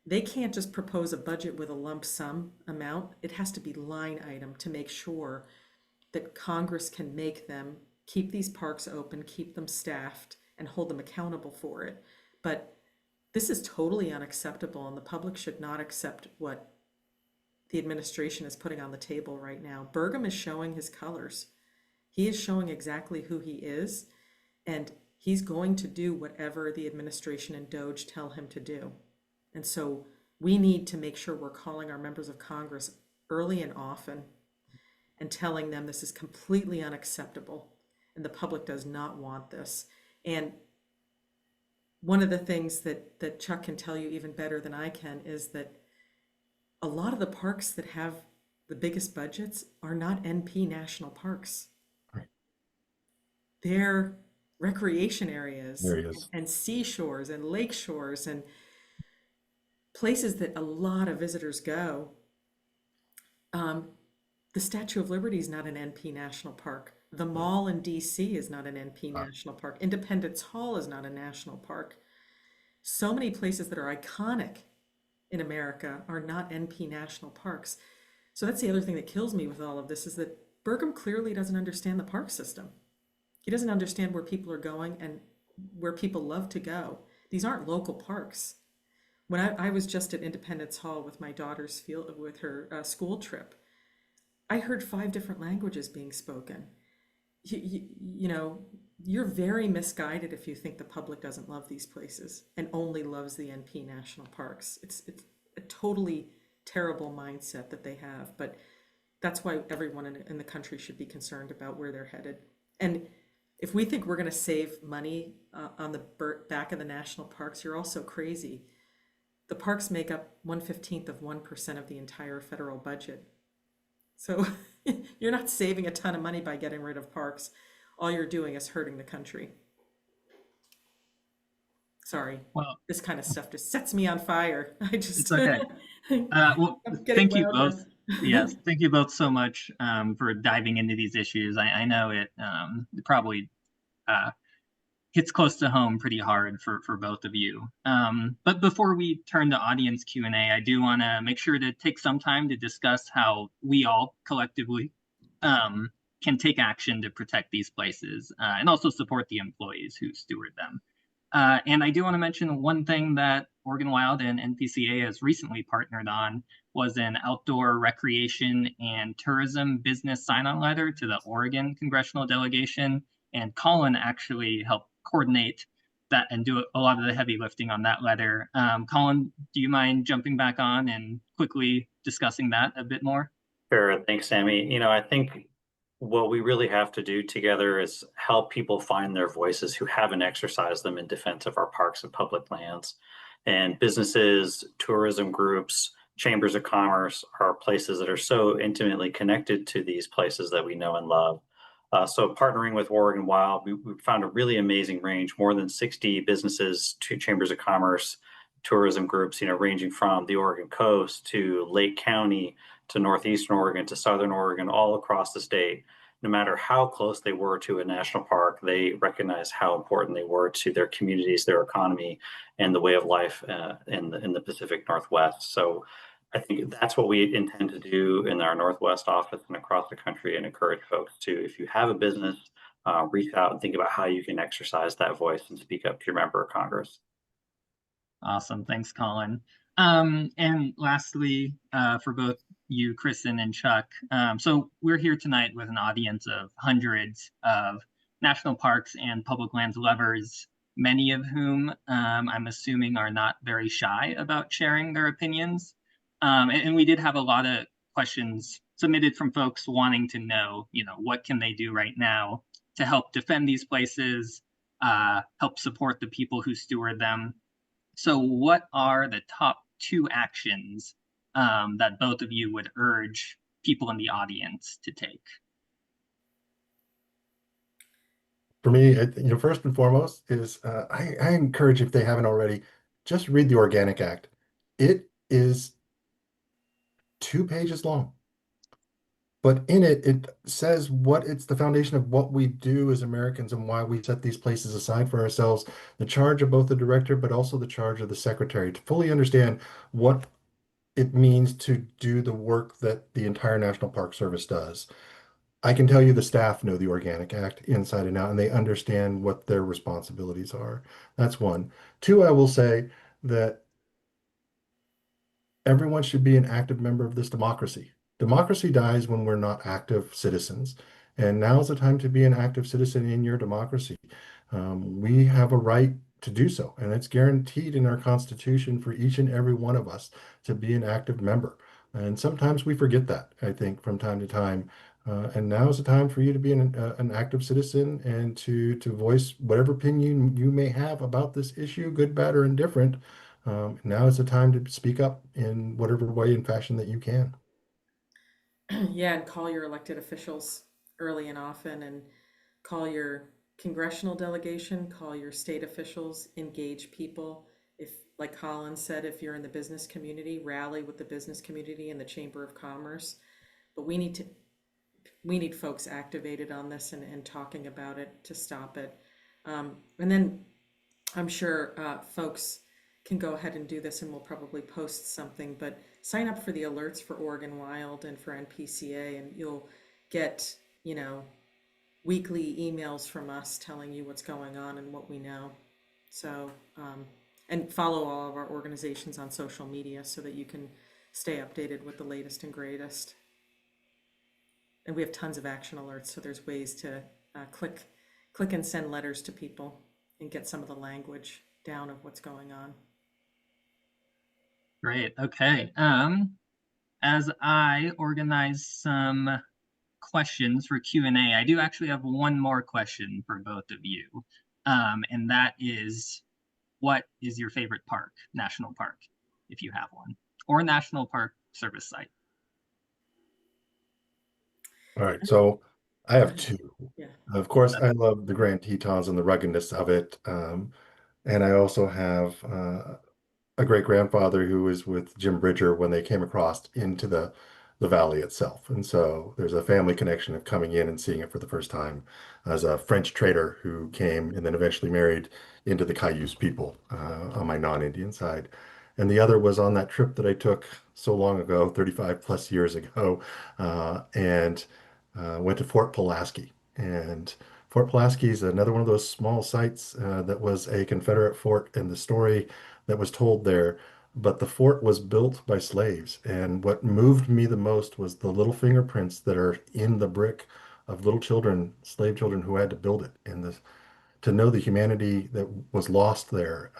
D: they can't just propose a budget with a lump sum amount. It has to be line item to make sure that Congress can make them keep these parks open, keep them staffed, and hold them accountable for it. But this is totally unacceptable, and the public should not accept what the administration is putting on the table right now. Burgum is showing his colors. He is showing exactly who he is, and he's going to do whatever the administration and DOJ tell him to do. And so we need to make sure we're calling our members of Congress early and often and telling them this is completely unacceptable and the public does not want this. And one of the things that Chuck can tell you even better than I can is that a lot of the parks that have the biggest budgets are not NP national parks.
C: Right.
D: They're recreation areas
C: Areas.
D: and seashores and lake shores and places that a lot of visitors go. The Statue of Liberty is not an NP national park. The mall in DC is not an NP national park. Independence Hall is not a national park. So many places that are iconic in America are not NP national parks. So that's the other thing that kills me with all of this, is that Burgum clearly doesn't understand the park system. He doesn't understand where people are going and where people love to go. These aren't local parks. When I was just at Independence Hall with my daughter's with her school trip, I heard 5 different languages being spoken. You know, you're very misguided if you think the public doesn't love these places and only loves the NP national parks. It's a totally terrible mindset that they have, but that's why everyone in the country should be concerned about where they're headed. And if we think we're going to save money on the back of the national parks, you're also crazy. The parks make up 1/15 of 1% of the entire federal budget. So you're not saving a ton of money by getting rid of parks. All you're doing is hurting the country. Sorry,
A: Well,
D: this kind of stuff just sets me on fire.
A: it's okay. Well,
D: I'm getting
A: thank you
D: wound
A: both.
D: up.
A: Yes, thank you both so much for diving into these issues. I know it probably hits close to home pretty hard for both of you. But before we turn to audience Q&A, I do want to make sure to take some time to discuss how we all collectively can take action to protect these places and also support the employees who steward them. And I do want to mention one thing that Oregon Wild and NPCA has recently partnered on was an outdoor recreation and tourism business sign-on letter to the Oregon congressional delegation. And Colin actually helped coordinate that and do a lot of the heavy lifting on that letter. Colin, do you mind jumping back on and quickly discussing that a bit more?
B: Sure. Thanks, Sammy. You know, I think what we really have to do together is help people find their voices who haven't exercised them in defense of our parks and public lands. And businesses, tourism groups, chambers of commerce are places that are so intimately connected to these places that we know and love. So partnering with Oregon Wild, we found a really amazing range, more than 60 businesses, to chambers of commerce, tourism groups, you know, ranging from the Oregon coast to Lake County to Northeastern Oregon to Southern Oregon, all across the state. No matter how close they were to a national park, they recognized how important they were to their communities, their economy, and the way of life in the Pacific Northwest. So I think that's what we intend to do in our Northwest office and across the country, and encourage folks to, if you have a business, reach out and think about how you can exercise that voice and speak up to your member of Congress.
A: Awesome. Thanks, Colin. And lastly, for both you, Kristen and Chuck, so we're here tonight with an audience of hundreds of national parks and public lands lovers, many of whom I'm assuming are not very shy about sharing their opinions. And we did have a lot of questions submitted from folks wanting to know, what can they do right now to help defend these places, help support the people who steward them. So what are the top two actions that both of you would urge people in the audience to take?
C: For me, first and foremost is I encourage, if they haven't already, just read the Organic Act. It is 2 pages long, but in it says what it's the foundation of what we do as Americans and why we set these places aside for ourselves. The charge of both the director, but also the charge of the secretary, to fully understand what it means to do the work that the entire National Park Service does. I can tell you the staff know the Organic Act inside and out, and they understand what their responsibilities are. That's one. Two, I will say that everyone should be an active member of this democracy. Democracy dies when we're not active citizens. And now is the time to be an active citizen in your democracy. We have a right to do so, and it's guaranteed in our Constitution for each and every one of us to be an active member. And sometimes we forget that, I think, from time to time. And now is the time for you to be an active citizen and to voice whatever opinion you may have about this issue, good, bad, or indifferent. Now is the time to speak up in whatever way and fashion that you can.
D: Yeah, and call your elected officials early and often, and call your congressional delegation, call your state officials, engage people. If, like Colin said, if you're in the business community, rally with the business community and the Chamber of Commerce. But we need folks activated on this and talking about it to stop it. And then I'm sure folks can go ahead and do this, and we'll probably post something, but sign up for the alerts for Oregon Wild and for NPCA, and you'll get, weekly emails from us telling you what's going on and what we know. So, and follow all of our organizations on social media so that you can stay updated with the latest and greatest. And we have tons of action alerts, so there's ways to click and send letters to people and get some of the language down of what's going on.
A: Great. Okay. As I organize some questions for Q&A, I do actually have one more question for both of you. And that is, what is your favorite park, national park, if you have one, or National Park Service site?
C: All right, so I have two.
D: Yeah.
C: Of course, I love the Grand Tetons and the ruggedness of it. And I also have a great grandfather who was with Jim Bridger when they came across into the valley itself. And so there's a family connection of coming in and seeing it for the first time as a French trader who came and then eventually married into the Cayuse people on my non-Indian side. And the other was on that trip that I took so long ago, 35 plus years ago, and went to Fort Pulaski. And Fort Pulaski is another one of those small sites that was a Confederate fort, and the story that was told there. But the fort was built by slaves. And what moved me the most was the little fingerprints that are in the brick of little children, slave children who had to build it. And to know the humanity that was lost there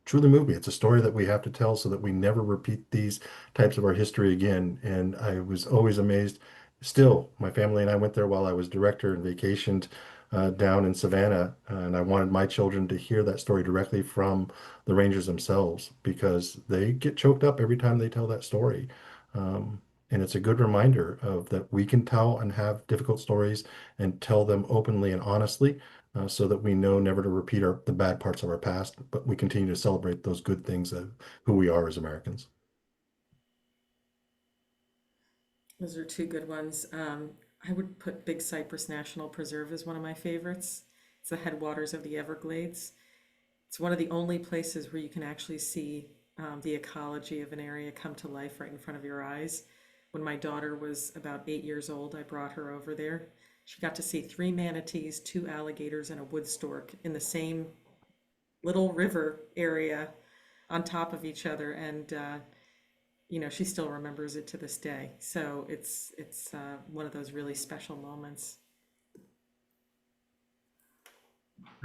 C: truly moved me. It's a story that we have to tell so that we never repeat these types of our history again. And I was always amazed. Still, my family and I went there while I was director and vacationed down in Savannah, and I wanted my children to hear that story directly from the Rangers themselves because they get choked up every time they tell that story. And it's a good reminder of that we can tell and have difficult stories and tell them openly and honestly, so that we know never to repeat the bad parts of our past, but we continue to celebrate those good things of who we are as Americans.
D: Those are two good ones. I would put Big Cypress National Preserve as one of my favorites. It's the headwaters of the Everglades. It's one of the only places where you can actually see the ecology of an area come to life right in front of your eyes. When my daughter was about 8 years old, I brought her over there. She got to see 3 manatees, 2 alligators, and a wood stork in the same little river area on top of each other, and she still remembers it to this day. So it's one of those really special moments.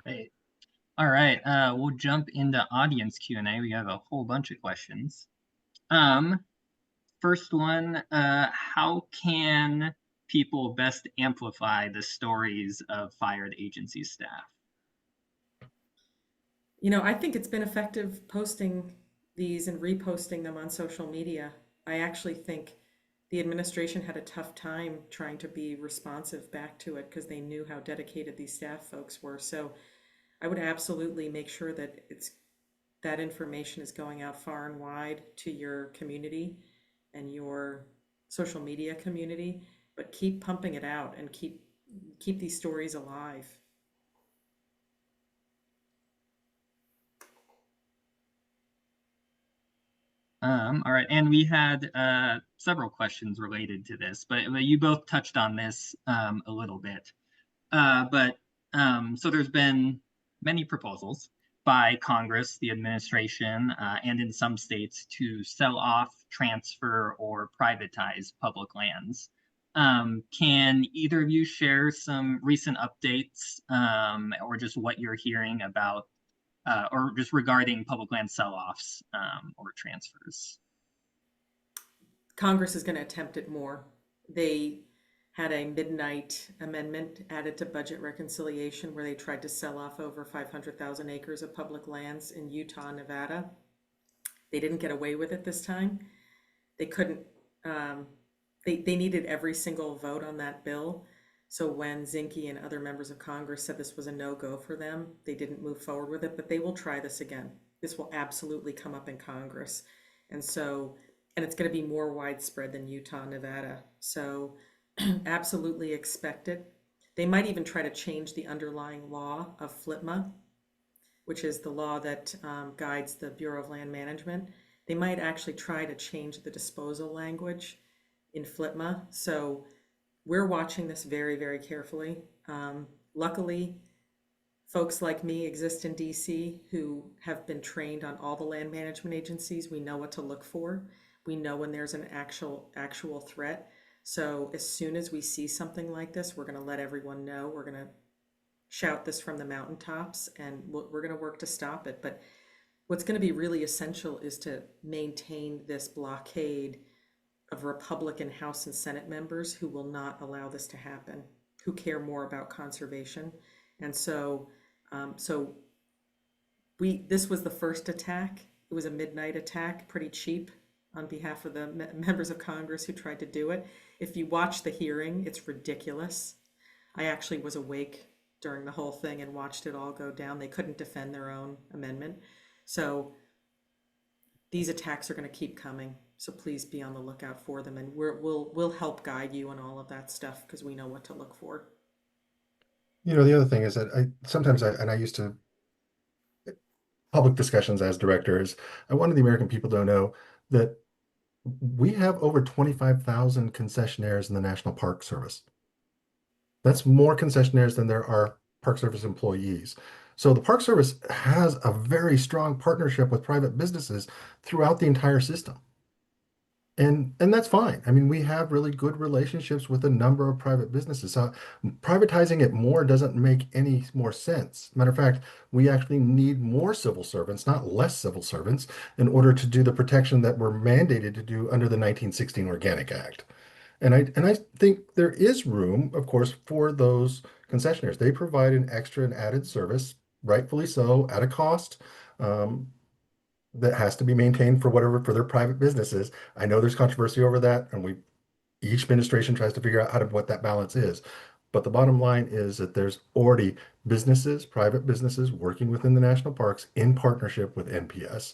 A: Great. All right, we'll jump into audience Q&A. We have a whole bunch of questions. First one, how can people best amplify the stories of fired agency staff?
D: I think it's been effective posting these and reposting them on social media. I actually think the administration had a tough time trying to be responsive back to it because they knew how dedicated these staff folks were. So I would absolutely make sure that information is going out far and wide to your community and your social media community, but keep pumping it out and keep these stories alive.
A: All right, and we had several questions related to this, but you both touched on this a little bit. So there's been many proposals by Congress, the administration, and in some states to sell off, transfer, or privatize public lands. Can either of you share some recent updates or just what you're hearing about or just regarding public land sell-offs or transfers?
D: Congress is going to attempt it more. They had a midnight amendment added to budget reconciliation where they tried to sell off over 500,000 acres of public lands in Utah and Nevada. They didn't get away with it this time. They couldn't, they needed every single vote on that bill. So when Zinke and other members of Congress said this was a no-go for them, they didn't move forward with it, but they will try this again. This will absolutely come up in Congress. And it's going to be more widespread than Utah and Nevada. So absolutely expect it. They might even try to change the underlying law of FLTMA, which is the law that guides the Bureau of Land Management. They might actually try to change the disposal language in FLTMA. So we're watching this very, very carefully. Luckily, folks like me exist in DC who have been trained on all the land management agencies. We know what to look for. We know when there's an actual threat. So as soon as we see something like this, we're going to let everyone know. We're going to shout this from the mountaintops, and we're going to work to stop it. But what's going to be really essential is to maintain this blockade of Republican House and Senate members who will not allow this to happen, who care more about conservation. And so this was the first attack. It was a midnight attack, pretty cheap on behalf of the members of Congress who tried to do it. If you watch the hearing, it's ridiculous. I actually was awake during the whole thing and watched it all go down. They couldn't defend their own amendment. So these attacks are going to keep coming. So please be on the lookout for them, and we'll help guide you on all of that stuff because we know what to look for.
C: The other thing is that I used to public discussions as directors. I wanted the American people to know that we have over 25,000 concessionaires in the National Park Service. That's more concessionaires than there are Park Service employees. So the Park Service has a very strong partnership with private businesses throughout the entire system. And that's fine. I mean, we have really good relationships with a number of private businesses. So privatizing it more doesn't make any more sense. Matter of fact, we actually need more civil servants, not less civil servants, in order to do the protection that we're mandated to do under the 1916 Organic Act. And I think there is room, of course, for those concessionaires. They provide an extra and added service, rightfully so, at a cost. That has to be maintained for their private businesses. I know there's controversy over that, and each administration tries to figure out what that balance is. But the bottom line is that there's already private businesses working within the national parks in partnership with NPS.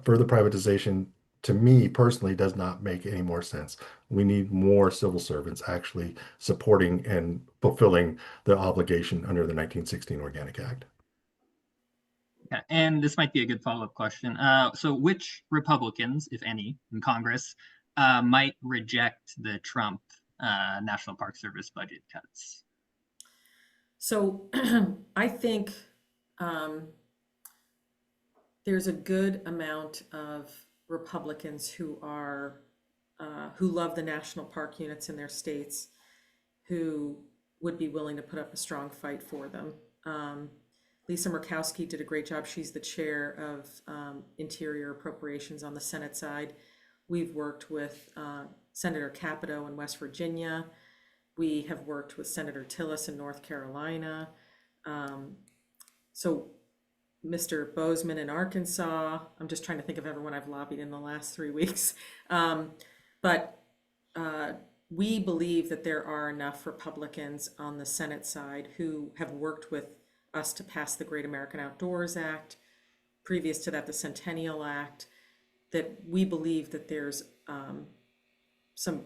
C: Further privatization, to me personally, does not make any more sense. We need more civil servants actually supporting and fulfilling the obligation under the 1916 Organic Act.
A: Yeah, and this might be a good follow-up question. So which Republicans, if any, in Congress, might reject the Trump National Park Service budget cuts?
D: So I think there's a good amount of Republicans who are who love the national park units in their states, who would be willing to put up a strong fight for them. Lisa Murkowski did a great job. She's the chair of Interior Appropriations on the Senate side. We've worked with Senator Capito in West Virginia. We have worked with Senator Tillis in North Carolina. So Mr. Bozeman in Arkansas. I'm just trying to think of everyone I've lobbied in the last 3 weeks. But we believe that there are enough Republicans on the Senate side who have worked with us to pass the Great American Outdoors Act, previous to that, the Centennial Act, that we believe that there's some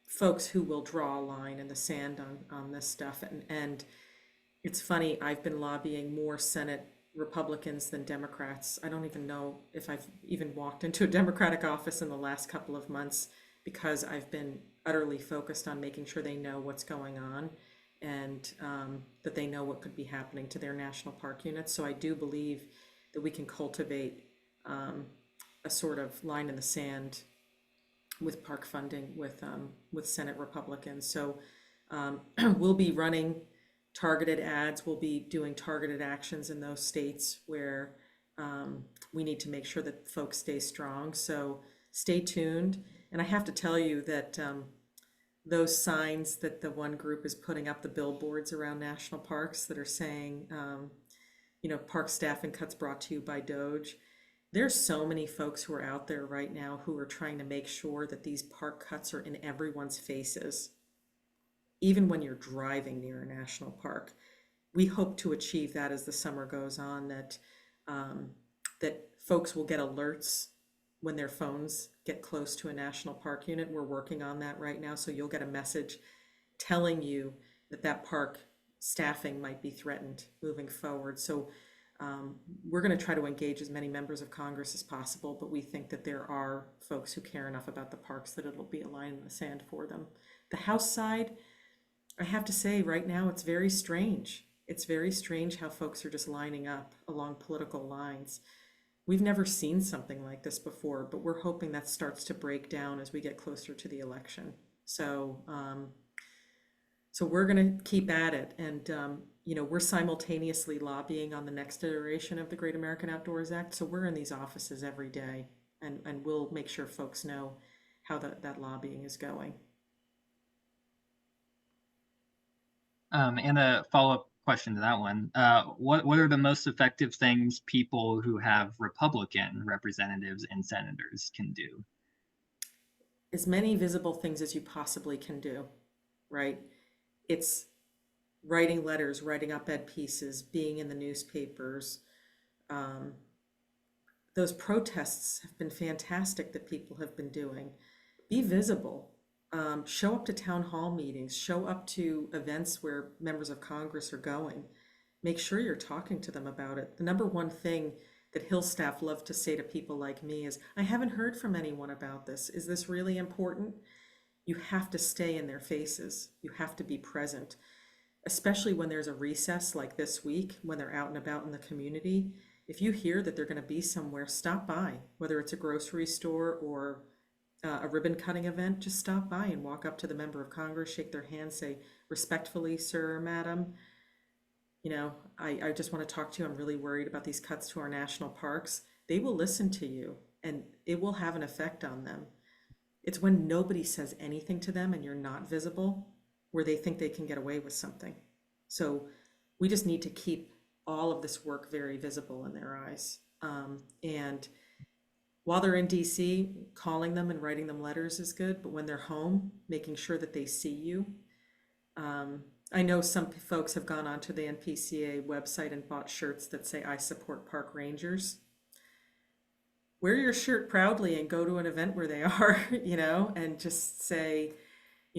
D: folks who will draw a line in the sand on this stuff. And it's funny, I've been lobbying more Senate Republicans than Democrats. I don't even know if I've even walked into a Democratic office in the last couple of months, because I've been utterly focused on making sure they know what's going on, and that they know what could be happening to their national park units. So I do believe that we can cultivate a sort of line in the sand with park funding with Senate Republicans. So we'll be running targeted ads. We'll be doing targeted actions in those states where we need to make sure that folks stay strong. So stay tuned. And I have to tell you that those signs that the one group is putting up, the billboards around national parks that are saying, park staffing cuts brought to you by Doge. There's so many folks who are out there right now who are trying to make sure that these park cuts are in everyone's faces, even when you're driving near a national park. We hope to achieve that as the summer goes on, that folks will get alerts when their phones get close to a national park unit. We're working on that right now. So you'll get a message telling you that park staffing might be threatened moving forward. So we're going to try to engage as many members of Congress as possible, but we think that there are folks who care enough about the parks that it'll be a line in the sand for them. The House side, I have to say right now, it's very strange. It's very strange how folks are just lining up along political lines. We've never seen something like this before, but we're hoping that starts to break down as we get closer to the election. So we're going to keep at it. And, we're simultaneously lobbying on the next iteration of the Great American Outdoors Act. So we're in these offices every day, and we'll make sure folks know how that lobbying is going.
A: And a follow-up question to that one. What are the most effective things people who have Republican representatives and senators can do?
D: As many visible things as you possibly can do, right? It's writing letters, writing op-ed pieces, being in the newspapers. Those protests have been fantastic that people have been doing. Be visible. Show up to town hall meetings, show up to events where members of Congress are going. Make sure you're talking to them about it. The number one thing that Hill staff love to say to people like me is, I haven't heard from anyone about this. Is this really important? You have to stay in their faces. You have to be present, especially when there's a recess like this week, when they're out and about in the community. If you hear that they're going to be somewhere, stop by, whether it's a grocery store or a ribbon cutting event. Just stop by and walk up to the member of Congress, shake their hand, say, respectfully, sir or madam, I just want to talk to you. I'm really worried about these cuts to our national parks. They will listen to you, and it will have an effect on them. It's when nobody says anything to them and you're not visible where they think they can get away with something. So we just need to keep all of this work very visible in their eyes. And while they're in DC, calling them and writing them letters is good, but when they're home, making sure that they see you. I know some folks have gone onto the NPCA website and bought shirts that say, I support park rangers. Wear your shirt proudly and go to an event where they are, and just say,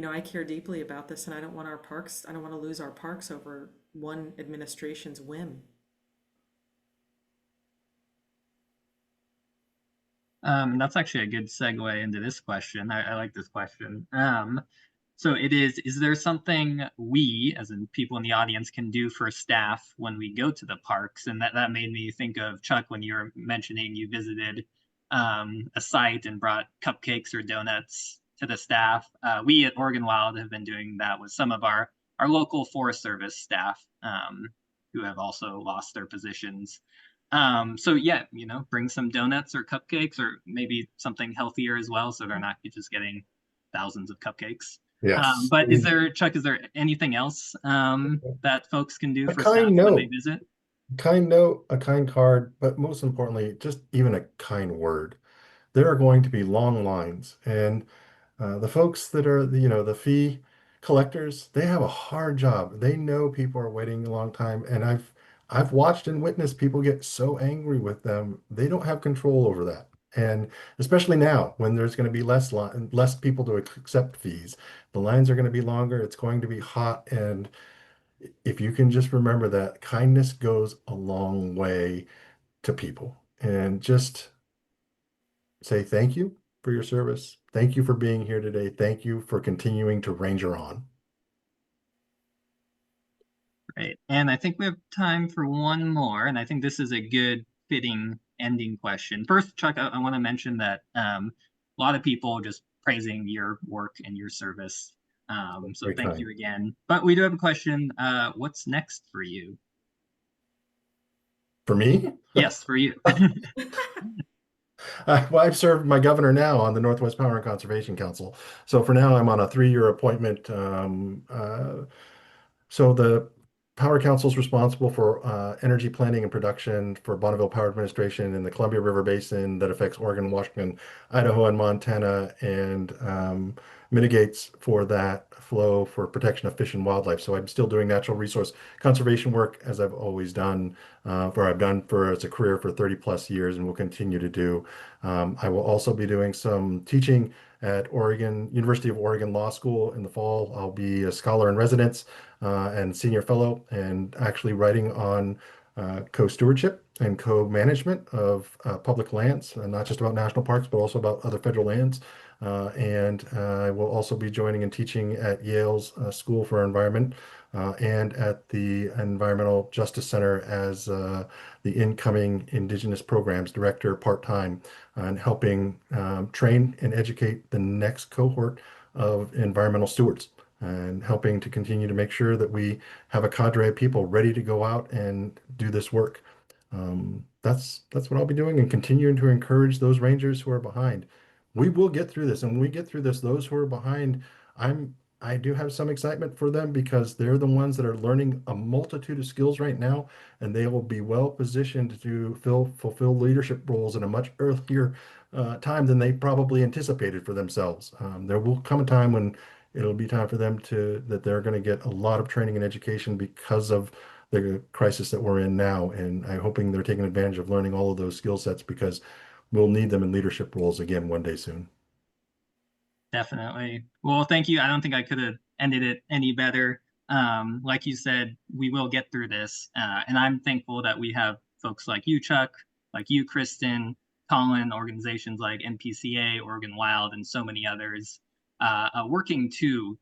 D: I care deeply about this, and I don't want to lose our parks over one administration's whim.
A: And that's actually a good segue into this question. I like this question. So is there something we, as in people in the audience, can do for staff when we go to the parks? And that made me think of Chuck when you were mentioning you visited a site and brought cupcakes or donuts to the staff. We at Oregon Wild have been doing that with some of our local Forest Service staff who have also lost their positions. So yeah, bring some donuts or cupcakes or maybe something healthier as well, so they're not just getting thousands of cupcakes.
C: Yes.
A: But Chuck, is there anything else that folks can do
C: A
A: for staff
C: kind
A: when they
C: note,
A: visit?
C: kind note, a kind card, but most importantly, just even a kind word. There are going to be long lines, and the folks that are, the fee collectors, they have a hard job. They know people are waiting a long time, and I've watched and witnessed people get so angry with them. They don't have control over that. And especially now when there's going to be less people to accept fees, the lines are going to be longer, it's going to be hot, and if you can just remember that kindness goes a long way to people, and just say thank you for your service. Thank you for being here today. Thank you for continuing to ranger on.
A: Right. And I think we have time for one more, and I think this is a good fitting ending question. First, Chuck, I want to mention that a lot of people just praising your work and your service. So
C: Very
A: thank
C: kind.
A: you again. But we do have a question. What's next for you?
C: For me,
A: Yes, for you.
C: well, I've served my governor now on the Northwest Power and Conservation Council. So for now, I'm on a 3-year appointment. So the Power Council is responsible for energy planning and production for Bonneville Power Administration in the Columbia River Basin that affects Oregon, Washington, Idaho, and Montana, and mitigates for that flow for protection of fish and wildlife. So I'm still doing natural resource conservation work as I've always done, I've done for as a career for 30 plus years and will continue to do. I will also be doing some teaching at University of Oregon Law School in the fall. I'll be a scholar in residence and senior fellow, and actually writing on co-stewardship and co-management of public lands, not just about national parks, but also about other federal lands. And I will also be joining and teaching at Yale's School for Environment and at the Environmental Justice Center as the incoming Indigenous Programs Director part-time, and helping train and educate the next cohort of environmental stewards, and helping to continue to make sure that we have a cadre of people ready to go out and do this work. That's what I'll be doing, and continuing to encourage those rangers who are behind. We will get through this, and when we get through this, those who are behind, I do have some excitement for them because they're the ones that are learning a multitude of skills right now, and they will be well positioned to fulfill leadership roles in a much earlier time than they probably anticipated for themselves. There will come a time when it'll be time for them that they're going to get a lot of training and education because of the crisis that we're in now. And I'm hoping they're taking advantage of learning all of those skill sets because we'll need them in leadership roles again one day soon.
A: Definitely. Well, thank you. I don't think I could have ended it any better. Like you said, we will get through this. And I'm thankful that we have folks like you, Chuck, like you, Kristen, Colin, organizations like NPCA, Oregon Wild, and so many others working to,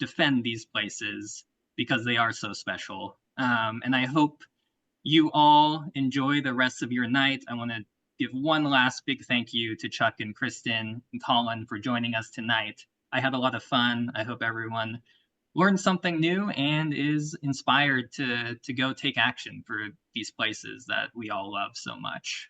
A: defend these places because they are so special. And I hope you all enjoy the rest of your night. I want to give one last big thank you to Chuck and Kristen and Colin for joining us tonight. I had a lot of fun. I hope everyone learned something new and is inspired to go take action for these places that we all love so much.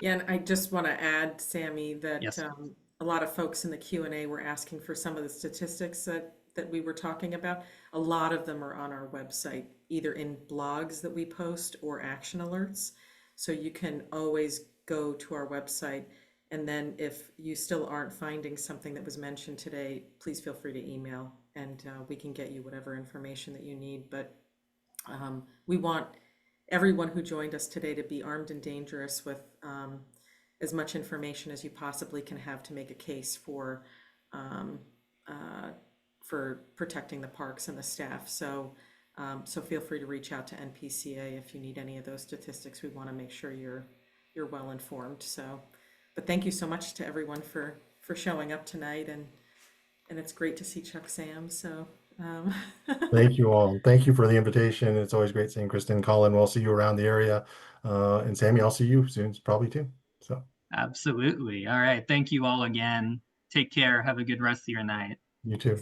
D: Yeah, and I just want to add, Sammy, that
A: Yes.
D: a lot of folks in the Q&A were asking for some of the statistics that we were talking about. A lot of them are on our website, either in blogs that we post or action alerts. So you can always go to our website. And then if you still aren't finding something that was mentioned today, please feel free to email and we can get you whatever information that you need. But we want everyone who joined us today to be armed and dangerous with as much information as you possibly can have to make a case um, for protecting the parks and the staff. So feel free to reach out to NPCA if you need any of those statistics. We want to make sure you're well informed. So but thank you so much to everyone for showing up tonight, and it's great to see Chuck Sam. So
C: Thank you all. Thank you for the invitation. It's always great seeing Kristen. Colin, we'll see you around the area. And Sammy, I'll see you soon, probably too. So
A: Absolutely. All right. Thank you all again. Take care. Have a good rest of your night.
C: you too.